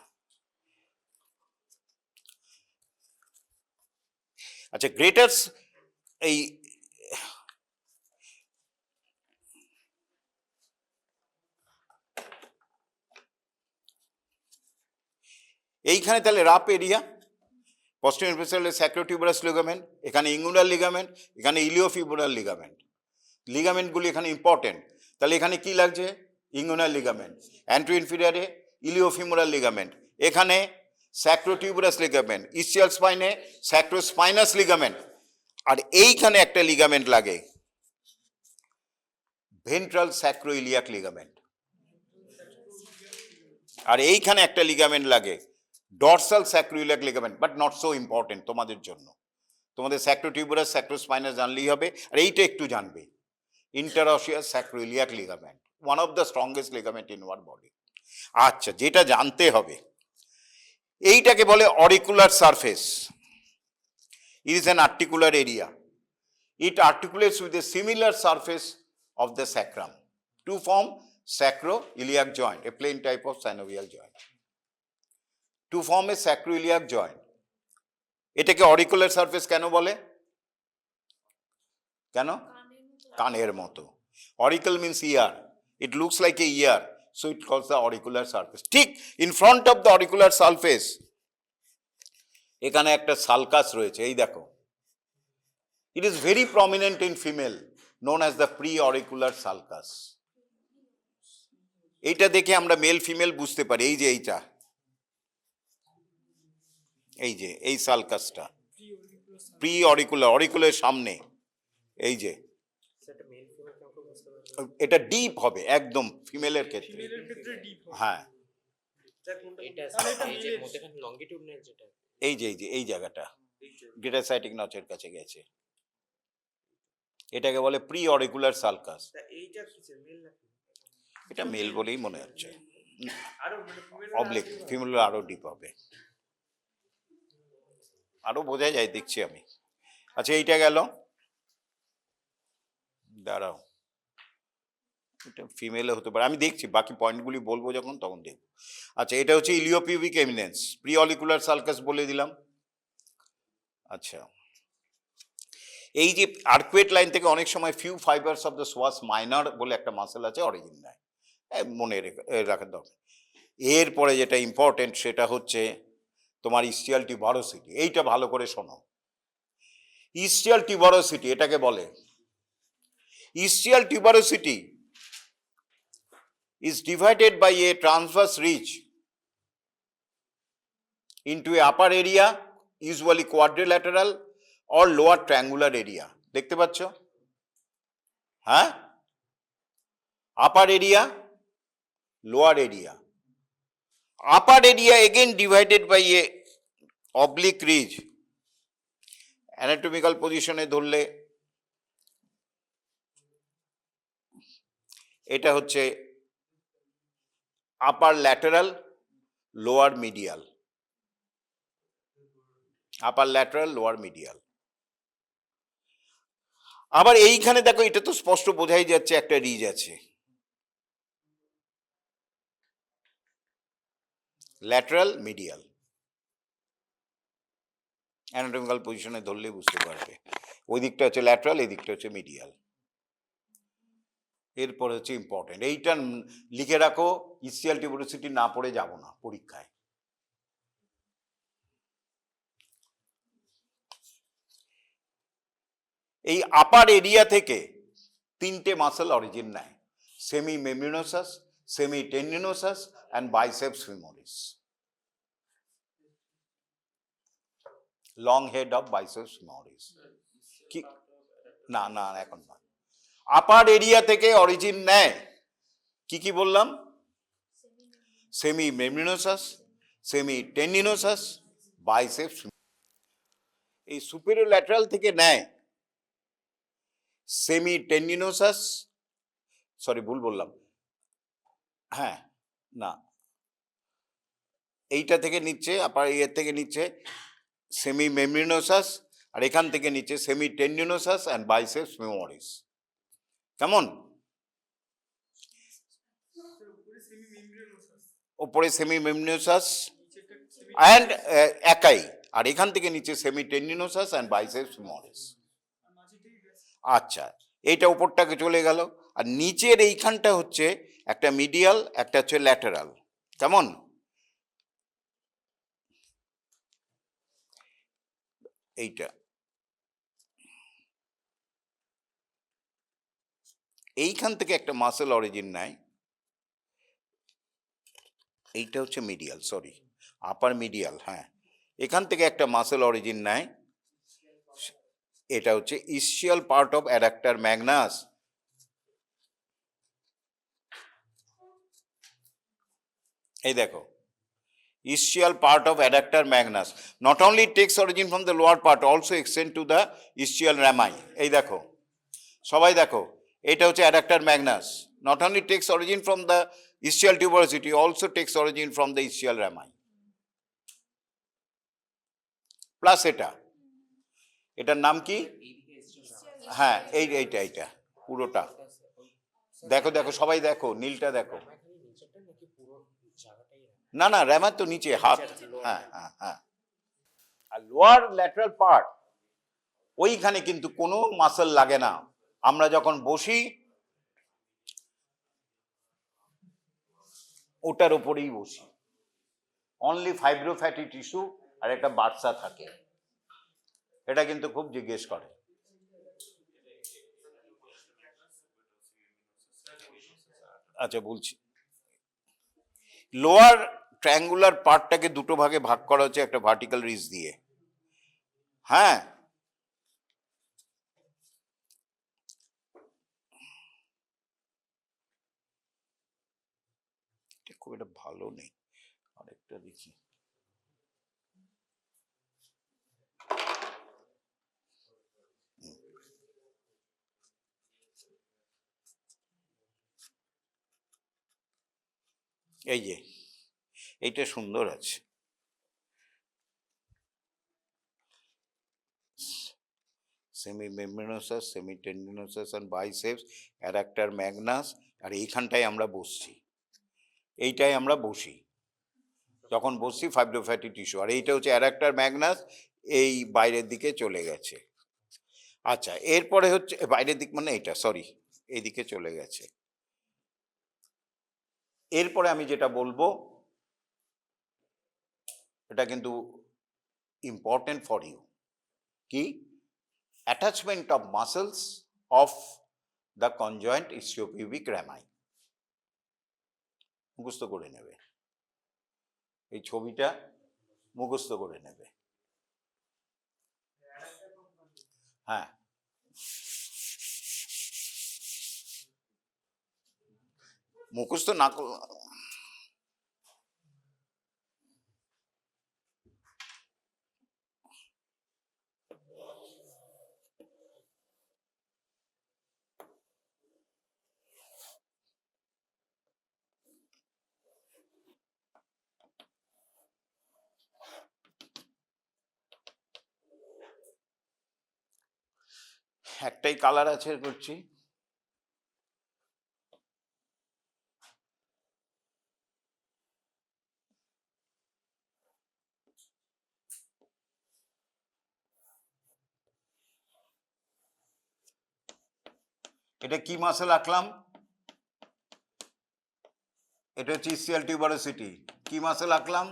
আচ্ছা, গ্রেটার এই এইখানে তাহলে wrap area, posterior inferior sacrotuberous ligament, এখানে ইঙ্গুলার লিগামেন্ট, এখানে ইলিওফিবুলার লিগামেন্ট, লিগামেন্টগুলি এখানে ইম্পর্টেন্ট, তাহলে এখানে কি লাগছে, ইঙ্গুলার লিগামেন্ট, অ্যান্ট্রো ইনফিরিয়রে ইলিওফিমোরাল লিগামেন্ট, এখানে স্যাক্রোটিউবারাস লিগামেন্ট, ইসচিয়াল স্পাইনে স্যাক্রোস্পাইনাস লিগামেন্ট, আর এইখানে একটা লিগামেন্ট লাগে, ভেন্ট্রাল স্যাক্রোইলিয়াক লিগামেন্ট, আর এইখানে একটা লিগামেন্ট লাগে, dorsal sacroiliac ligament, but not so important তোমাদের জন্য। তোমাদের স্যাক্রোটিউবারাস স্যাক্রোস্পাইনাস জানলেই হবে, আর এইটা একটু জানবে, interosseous sacroiliac ligament, one of the strongest ligament in our body. আচ্ছা, যেটা জানতে হবে, এইটাকে বলে auricular surface. It is an articular area. It articulates with a similar surface of the sacrum to form sacroiliac joint, a plain type of synovial joint. To form a sacroiliac joint, এটাকে অরিকুলার সারফেস কেন বলে? কেন? কানের মতো। Oracle means year, it looks like a year, so it কলস দ্য অরিকুলার সারফেস। ঠিক in front of the auricular surface এখানে একটা সালকাস রয়েছে, এই দেখো। It is very prominent in female, known as the pre-auricular sulcus. এইটা দেখে আমরা মেল ফিমেল বুঝতে পারি। এই যে এইটা, এই যে এই সালকাসটা প্রি অরিকুলার, অরিকুলার সামনে, এই যে এটা ডিপ হবে একদম ফিমেলের ক্ষেত্রে। হ্যাঁ, এই যে এই যে এই জায়গাটা গ্রেটাসাইটিক নচের কাছে গেছে, এটাকে বলে প্রি অরিকুলার সালকাস। এটা মেল বলেই মনে হচ্ছে, অবলিক, ফিমেল আরো ডিপ হবে, আরো বোঝা যায় দেখছি আমি। আচ্ছা, এইটা গেল, দাঁড়াও, এটা ফিমেলে হতে পারে, আমি দেখছি বাকি পয়েন্টগুলি বলবো যখন, তখন দেখবো। আচ্ছা, এটা হচ্ছে ইলিওপিউবিক এমিনেন্স, প্রি অরিকুলার সালকাস বলে দিলাম। আচ্ছা, এই যে আর্কুয়েট লাইন থেকে অনেক সময় few fibres of the psoas minor বলে একটা মাসেল আছে, অরিজিন নেয়, মনে রাখার দরকার। এরপরে যেটা ইম্পর্টেন্ট সেটা হচ্ছে তোমার ইস্টিয়াল টিউবারোসিটি। এইটা ভালো করে শোনো, ইস্টিয়াল টিউবারোসিটি এটাকে বলে। ইস্টিয়াল tuberosity is divided by a transverse ridge into a upper area, usually quadrilateral, or lower triangular area. দেখতে পাচ্ছ? হ্যাঁ, upper area, lower area. Upper area again divided by a oblique ridge, anatomical পজিশনে ধরলে এটা হচ্ছে আপার ল্যাটারাল, লোয়ার মিডিয়াল, আপার ল্যাটারাল, লোয়ার মিডিয়াল। আবার এইখানে দেখো, এটা তো স্পষ্ট বোঝাই যাচ্ছে একটা রিজ আছে, ল্যাটারাল, মিডিয়াল। অ্যানাটমিক্যাল পজিশনে ধরলে বুঝতে পারবে, ওই দিকটা হচ্ছে ল্যাটারাল, এই দিকটা হচ্ছে মিডিয়াল। এরপরে হচ্ছে ইম্পর্টেন্ট, এইটা লিখে রাখো, ইস্টিয়াল টিউবারোসিটি না পড়ে যাব না পরীক্ষায়। এই আপার এরিয়া থেকে তিনটে মাসেল অরিজিন নেয়, semi membranosus, semi tendinosus and biceps femoris. Long head of biceps femoris. কি না, না এখন না, আপার এরিয়া থেকে অরিজিন নেয়। কি কি বললাম? Semi membranosus, semi tendinosus, biceps. এই সুপেরিয়র ল্যাটারাল থেকে নেয় সেমি টেন্ডিনোসাস, সরি ভুল বললাম, হ্যাঁ না, এইটা থেকে নিচ্ছে, আপার এরিয়া থেকে নিচ্ছে সেমি মেমব্রেনোসাস, আর এখান থেকে নিচ্ছে semi tendinosus and biceps femoris. কেমন? ওপরে সেমি মেমব্রেনোসাস অ্যান্ড একাই, আর এখান থেকে নিচ্ছে semi tendinosus and biceps femoris. আচ্ছা, এইটা উপরটাকে চলে গেল, আর নিচের এইখানটা হচ্ছে একটা মিডিয়াল, একটা হচ্ছে ল্যাটারাল। কেমন? এইটা, এইখান থেকে একটা মাসেল অরিজিন নেয়, এইটা হচ্ছে মিডিয়াল, সরি আপার মিডিয়াল, হ্যাঁ, এখান থেকে একটা মাসেল অরিজিন নেয়, এটা হচ্ছে ইসচিয়াল পার্ট অফ অ্যাডাক্টার ম্যাগনাস। এই দেখো, ischial part of adductor magnus. Not only it takes origin from the lower part, also extend to the ischial rami. এই দেখো, সবাই দেখো, এটা হচ্ছে adductor magnus. Not only takes origin from the ischial tuberosity, also takes origin from the ischial rami. Plus এটার নাম কি? হ্যাঁ, এইটা পুরোটা দেখো, দেখো সবাই দেখো, নীলটা দেখো। না না, র্যামার তো নিচে হাত। হ্যাঁ হ্যাঁ হ্যাঁ। আর লোয়ার ল্যাটারাল পার্ট, ওইখানে কিন্তু কোনো মাসল লাগে না। আমরা যখন বসি ওটার উপরেই বসি, অনলি ফাইব্রোফ্যাটি টিস্যু আর একটা বার্সা থাকে। এটা কিন্তু খুব জিজ্ঞেস করে। আচ্ছা বলছি, লোয়ার ট্রায়াঙ্গুলার পার্টটাকে দুটো ভাগে ভাগ করা হচ্ছে একটা ভার্টিক্যাল রিজ দিয়ে। হ্যাঁ, খুব একটা ভালো নেই, আরেকটা দেখি। এই যে এইটা সুন্দর আছে, semi membranosus, semi tendinosus and biceps, adductor magnus. আর এইখানটায় আমরা বসছি, এইটাই আমরা বসি যখন বসছি ফাইব্রোফ্যাটি টিস্যু। আর এইটা হচ্ছে অ্যাডাক্টার ম্যাগনাস, এই বাইরের দিকে চলে গেছে। আচ্ছা, এরপরে হচ্ছে বাইরের দিক মানে এটা, সরি, এইদিকে চলে গেছে। এরপরে আমি যেটা বলবো এটা কিন্তু ইম্পর্টেন্ট ফর ইউ, কি? Attachment of muscles of the conjoint ischiopubic rami. মুখস্থ করে নেবে, এই ছবিটা মুখস্থ করে নেবে। হ্যাঁ, মুখস্থ না করলে একটাই কালার আছে করছি। এটা কি মাসেল আঁকলাম? এটা হচ্ছে ইসিয়াল টিউবারোসিটি। কি মাসেল আঁকলাম?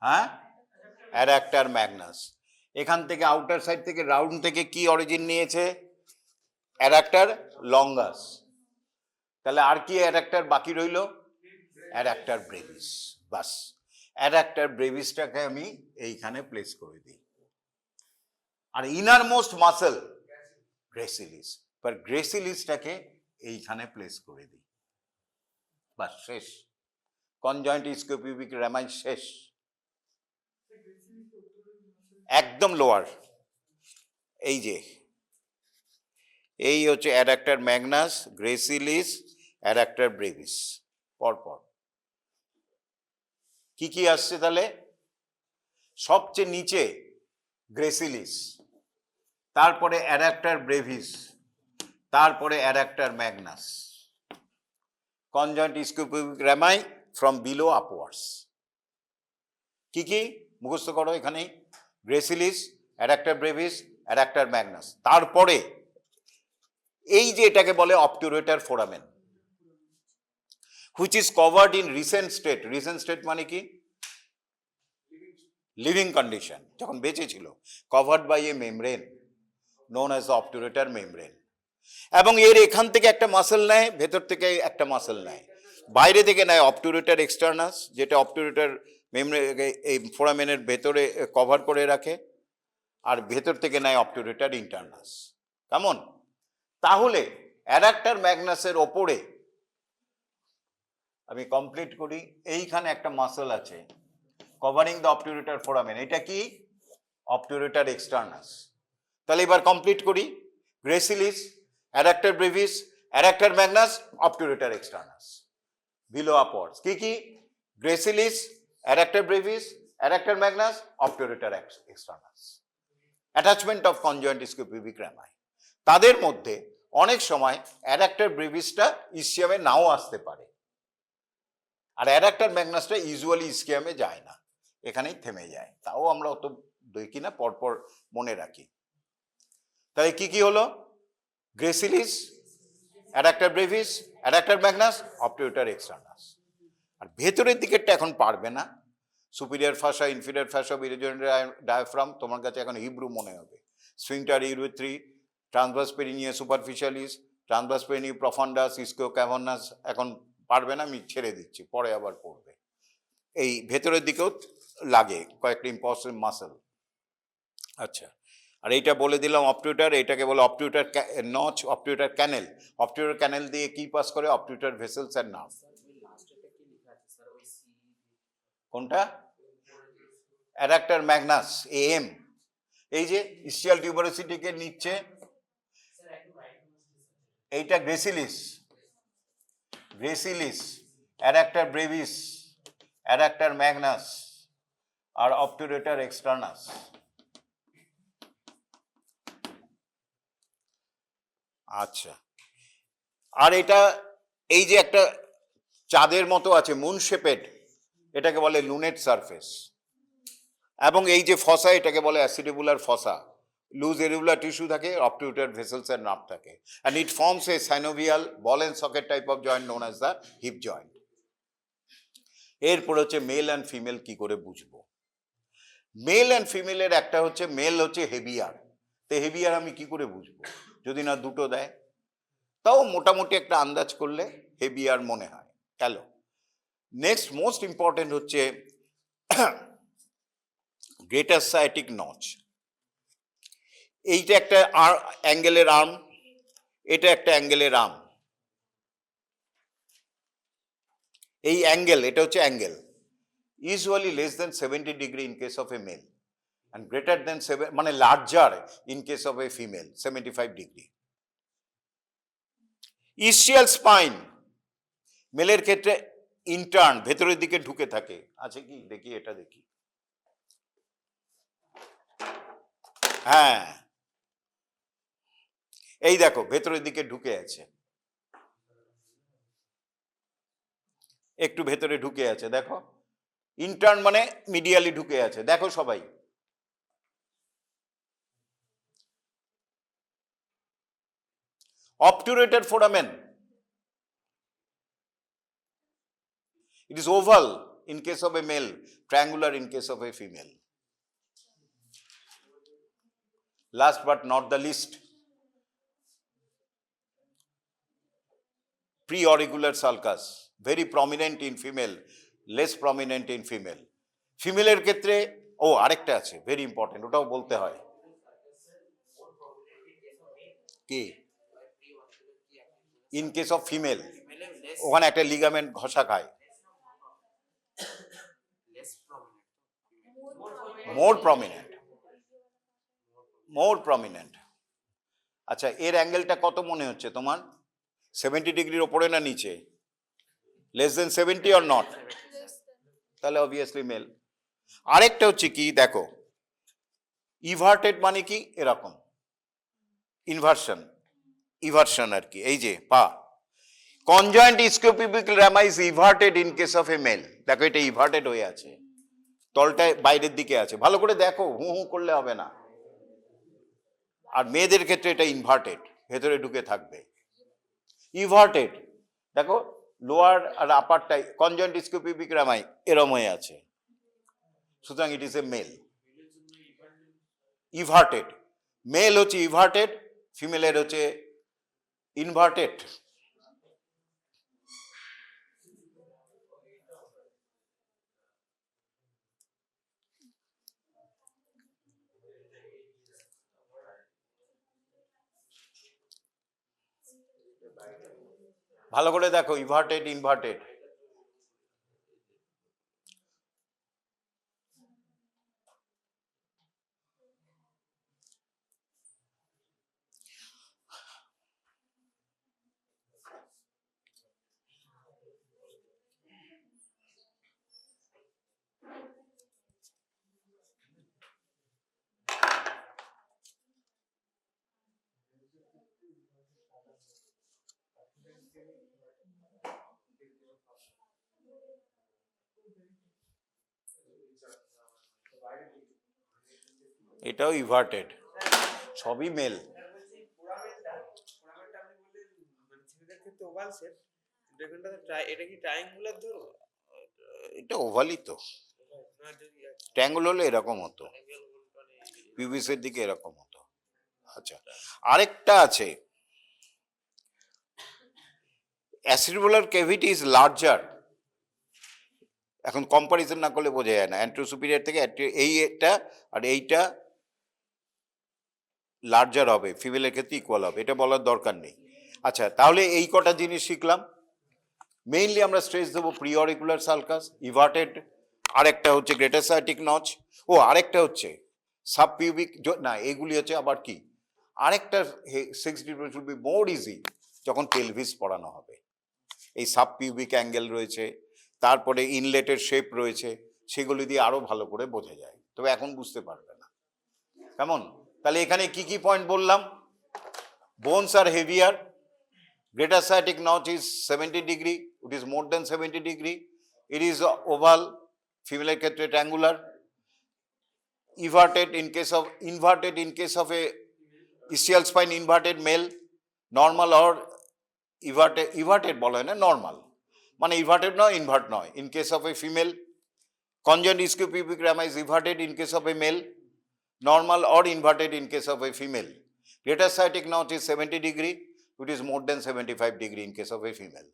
হ্যাঁ, অ্যাডাক্টার ম্যাগনাস। এখান থেকে আউটার সাইড থেকে রাউন্ড থেকে কি অরিজিন নিয়েছে? Adductor longus. তাহলে আর কি অ্যাডাক্টার বাকি রইল? Adductor brevis. বাস, অ্যাডাক্টার ব্রেভিসটাকে আমি এইখানে প্লেস করে দিই। আর innermost muscle gracilis, but গ্রেসিলিসটাকে এইখানে প্লেস করে দিই। বাস, শেষ। কনজয়েন্ট ইসকিওপিউবিক র্যামাই শেষ, একদম লোয়ার। এই যে এই হচ্ছে adductor magnus, gracilis, adductor brevis, পরপর। কি কি আসছে তাহলে? সবচেয়ে নিচে গ্রেসিলিস, তারপরে অ্যাডাক্টার ব্রেভিস, তারপরে adductor magnus. Conjoint ischiopubic rami from below upwards. কি কি মুখস্থ করো এখানেই? Gracilis, adductor brevis, adductor magnus. তারপরে এই যে এটাকে বলে obturator foramen, which is covered in recent state. Recent state মানে কি? লিভিং কন্ডিশন, যখন বেঁচে ছিল, covered by a membrane known as obturator membrane. এবং এর এখান থেকে একটা মাসেল নেয়, ভেতর থেকে একটা মাসেল নেয়, বাইরে থেকে নেয় অবটুরেটর এক্সটার্নাস, যেটা অবটুরেটর মেমব্রেন এই ফোরামেনের ভেতরে কভার করে রাখে, আর ভেতর থেকে নেয় অবটুরেটর ইন্টারনাস। কেমন? তাহলে অ্যাডাক্টার ম্যাগনাসের ওপরে আমি কমপ্লিট করি। এইখানে একটা মাসল আছে কভারিং দ্য অবটিউরেটর ফোরামেন, এটা কি অবটিউরেটর এক্সটার্নাস। তাহলে এবার কমপ্লিট করি। Gracilis, adductor brevis, adductor magnus, obturator externus, below upwards. কি কি? Gracilis, adductor brevis, adductor magnus, obturator externus. Attachment of conjoint ischiopubic rami. তাদের মধ্যে অনেক সময় অ্যাডাক্টর ব্রেভিসটা ইসকিয়ামে নাও আসতে পারে, আর অ্যাডাক্টর ম্যাগনাসটা ইউজুয়ালি ইসকিয়ামে যায় না, এখানেই থেমে যায়। তাও আমরা অত দেখি না, পরপর মনে রাখি। তাহলে কি কি হলো? Gracilis, adductor brevis, adductor magnus, obturator externus. আর ভেতরের দিকেরটা এখন পারবে না। Superior fascia, inferior fascia, urogenital diaphragm, তোমার কাছে এখন হিব্রু মনে হবে। Sphincter urethrae, transverse perinei superficialis, transverse perinei profundus, ischiocavernosus এখন পারবে না, আমি ছেড়ে দিচ্ছি, পরে আবার পড়বে। এই ভেতরের দিকেও লাগে কয়েকটা ইম্পর্টেন্ট মাসল। আচ্ছা, আর এইটা বলে দিলাম অবটিউটার, এটাকে বলে অবটিউটার নচ, অবটিউটার ক্যানেল। অবটিউটার ক্যানেল দিয়ে কি পাস করে? অবটিউটার ভেসেলস এন্ড নার্ভ। কোনটা? Adductor Magnus, am. এই যে ইস্টিয়াল টিউবারোসিটিকে নিচ্ছে, এইটা গ্রেসিলিস, গ্রেসিলিস, অ্যাডাক্টর ব্রেভিস, অ্যাডাক্টর ম্যাগনাস, আর অবটিউরেটর এক্সটার্নাস। আচ্ছা, আর এটা এই যে একটা চাঁদের মতো আছে, মুন শেপেড, এটাকে বলে লুনেট সারফেস। এবং এই যে ফসা, এটাকে বলে অ্যাসিডিবুলার ফসা। লুজ এরিবুলার টিস্যু থাকে, অবটিউটেড ভেসেলস এর নার্ভ থাকে, and it forms a synovial ball and socket type of joint known as the hip joint. এরপর হচ্ছে মেল অ্যান্ড ফিমেল কি করে বুঝবো? মেল অ্যান্ড ফিমেলের একটা হচ্ছে, মেল হচ্ছে হেভিয়ার। তো হেভিয়ার আমি কি করে বুঝবো যদি না দুটো দেয়? তাও মোটামুটি একটা আন্দাজ করলে হেভিয়ার মনে হয়। গেল। নেক্সট মোস্ট ইম্পর্টেন্ট হচ্ছে গ্রেটার সায়াটিক নচ। এইটা একটা অ্যাঙ্গেলের আর্ম, এটা একটা অ্যাঙ্গেলের আর্ম। এই অ্যাঙ্গেল, এটা হচ্ছে angle, usually less than 70 degree in case of a male, and greater than 7, মানে larger in case of a female, 75 degree. Ischial spine মেলের ক্ষেত্রে ইন্টার্ন, ভেতরের দিকে ঢুকে থাকে। আছে কি? দেখি, এটা দেখি। হ্যাঁ, এই দেখো ভেতরের দিকে ঢুকে আছে, একটু ভেতরে ঢুকে আছে, দেখো। ইন্টার্ন মানে মিডিয়ালি ঢুকে আছে, দেখো সবাই। অবটিউরেটেড foramen, it is oval in case of a male, triangular in case of a female. Last but not the least, preauricular sulcus, very prominent in female, less prominent in female. ফিমেলের ক্ষেত্রে আরেকটা আছে ভেরি ইম্পর্টেন্ট, ওটাও বলতে হয়। কি? ইন কেস অফ ফিমেল, ওখানে একটা লিগামেন্ট ঘষা খায়। মোর প্রমিনেন্ট, মোর প্রমিনেন্ট। আচ্ছা, এর অ্যাঙ্গেলটা কত মনে হচ্ছে তোমার? 70 ডিগ্রির ওপরে না নিচে? Less than 70 or not? তাহলে অবভিয়াসলি মেল। আরেকটা হচ্ছে কি দেখো, ইভার্টেড মানে কি? এরকম ইনভার্সন, ইভার্সন আর কি। এই যে পা, conjoint ischiopubic rami is everted in case of a male. দেখো এটা ইভার্টেড হয়ে আছে, তলটায় বাইরের দিকে আছে, ভালো করে দেখো, হু হু করলে হবে না। আর মেয়েদের ক্ষেত্রে এটা ইনভার্টেড, ভেতরে ঢুকে থাকবে। ইভার্টেড দেখো, লোয়ার আর আপারটাই কনজয়েন্ট ইসকিওপিউবিক রামাই এরম হয়ে আছে, সুতরাং it is a male. Everted, male হচ্ছে ইভার্টেড, ফিমেলের হচ্ছে ইনভার্টেড। ভালো করে দেখো, ইভার্টেড ইনভার্টেড, এটাও ইভার্টেড, সবই মেল। এটা ওভালই তো, ট্রায়াঙ্গল হলে এরকম হতো, পিভিসির দিকে এরকম হতো। আচ্ছা, আরেকটা আছে, অ্যাসিডুলার ক্যাভিটি ইজ লার্জার। এখন কম্পারিজন না করলে বোঝা যায় না, অ্যান্টেরো-সুপিরিয়র থেকে এইটা আর এইটা লার্জার হবে, ফিমেলের ক্ষেত্রে ইকুয়াল হবে, এটা বলার দরকার নেই। আচ্ছা, তাহলে এই কটা জিনিস শিখলাম। মেইনলি আমরা স্ট্রেস দেবো প্রি অরিকুলার সালকাস, ইভার্টেড, আরেকটা হচ্ছে গ্রেটার সায়াটিক নচ, ও আরেকটা হচ্ছে সাবপিউবিক, না এগুলি হচ্ছে আবার কি, আরেকটা 6 degree will be more easy যখন পেলভিস পড়ানো হবে। এই সাবপিউবিক অ্যাঙ্গেল রয়েছে, তারপরে ইনলেটের শেপ রয়েছে, সেগুলি দিয়ে আরো ভালো করে বোঝা যায়, তবে এখন বুঝতে পারবে না। কেমন? তাহলে এখানে কি কি পয়েন্ট বললাম? Bones R heavier, greater sciatic notch is 70 degree, it is more than 70 degree, it is oval, female ক্ষেত্রে triangular, inverted in case of a ischial spine inverted male, normal or inverted বলা হয় না, normal মানে inverted নয়, invert নয় in case of a female, conjoined ischiopubic rama is inverted in case of a male, normal or inverted in case of a female, greater sciatic notch is 70 degree, it is more than 75 degree in case of a female.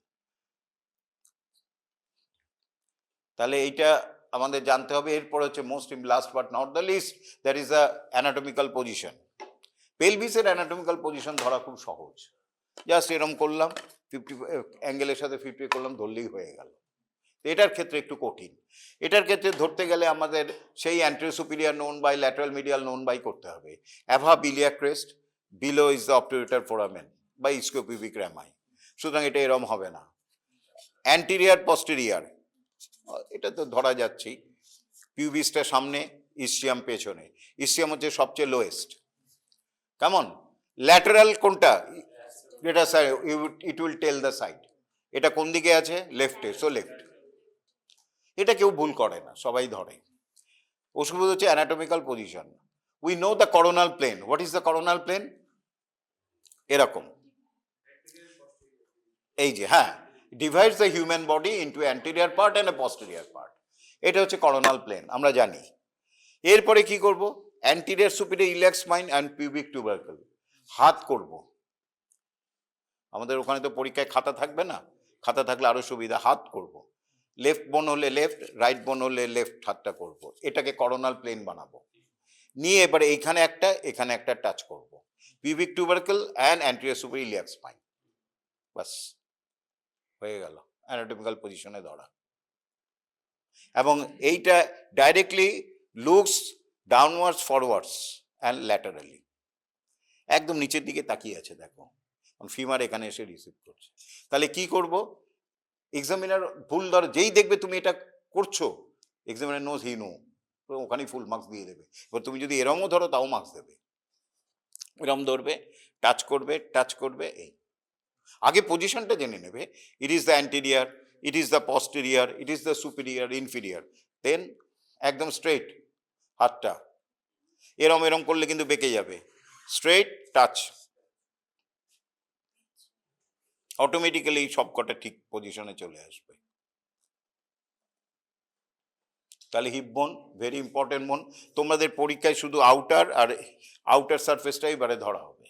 তাহলে এইটা আমাদের জানতে হবে। এরপর হচ্ছে most last but not the least, that is the anatomical position. পেলভিসের অ্যানাটমিক্যাল পজিশন ধরা খুব সহজ, জাস্ট এরকম করলাম, 50 অ্যাঙ্গেলের সাথে 50 করলাম, ধরলেই হয়ে গেল। এটার ক্ষেত্রে একটু কঠিন, এটার ক্ষেত্রে ধরতে গেলে আমাদের সেই anterior superior known by, lateral medial known by করতে হবে। Above iliac crest, below is the obturator foramen বা ইস্কিওপিউবিক রামাই, সুতরাং এটা এরম হবে না। অ্যান্টিরিয়ার পস্টেরিয়ার, এটা তো ধরা যাচ্ছেই, পিউবিসটা সামনে, ইসচিয়াম পেছনে, ইসচিয়াম হচ্ছে সবচেয়ে লোয়েস্ট। কেমন? ল্যাটারাল কোনটা? Greater side, it will tell the side, এটা কোন দিকে আছে? লেফটে, সো লেফট। এটা কেউ ভুল করে না, সবাই ধরে। ওষুধ হচ্ছে anatomical position. We know the coronal plane, what is the coronal plane? এরকম, এই যে, হ্যাঁ, divides the human body into anterior part and a posterior part, এটা হচ্ছে করোনাল প্লেন, আমরা জানি। এরপরে কি করব? Anterior superior iliac spine and pubic tubercle, হাত করব। আমাদের ওখানে তো পরীক্ষায় খাতা থাকবে না, খাতা থাকলে আরো সুবিধা, হাত করব। লেফট বোন হলে লেফট, রাইট বোন হলে লেফট হাতটা করব, এটাকে করোনাল প্লেন বানাবো। নিয়ে এবারে এখানে একটা টাচ করব, pubic tubercle and anterior superior iliac spine, বাস হয়ে গেল অ্যানাটমিক্যাল পজিশনে ধরা। এবং এইটা directly looks downwards, forwards and laterally, একদম নিচের দিকে তাকিয়ে আছে, দেখো ফিমার এখানে এসে রিসিভ করছে। তাহলে কি করব? এক্সামিনার ভুল ধর, যেই দেখবে তুমি এটা করছো, এক্সামিনার নোজ হি নো, ওখানেই ফুল মার্কস দিয়ে দেবে। এবার তুমি যদি এরমও ধরো তাও মার্কস দেবে। এরম ধরবে, টাচ করবে, এই আগে পজিশনটা জেনে নেবে, it is the anterior, it is the posterior, it is the superior, inferior, then একদম স্ট্রেট হাতটা, এরম করলে কিন্তু বেঁকে যাবে, স্ট্রেট টাচ, অটোমেটিক্যালি সবকটা ঠিক পজিশনে চলে আসবে। তাহলে হিপ বোন ভেরি ইম্পর্টেন্ট বোন। তোমাদের পরীক্ষায় শুধু আউটার সারফেসটাই এবারে ধরা হবে,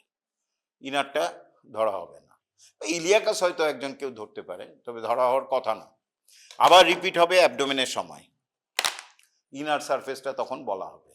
ইনারটা ধরা হবে না। ইলিয়াকাস হয়তো একজন কেউ ধরতে পারে, তবে ধরা হওয়ার কথা না। আবার রিপিট হবে অ্যাবডোমেনের সময়, ইনার সারফেসটা তখন বলা হবে।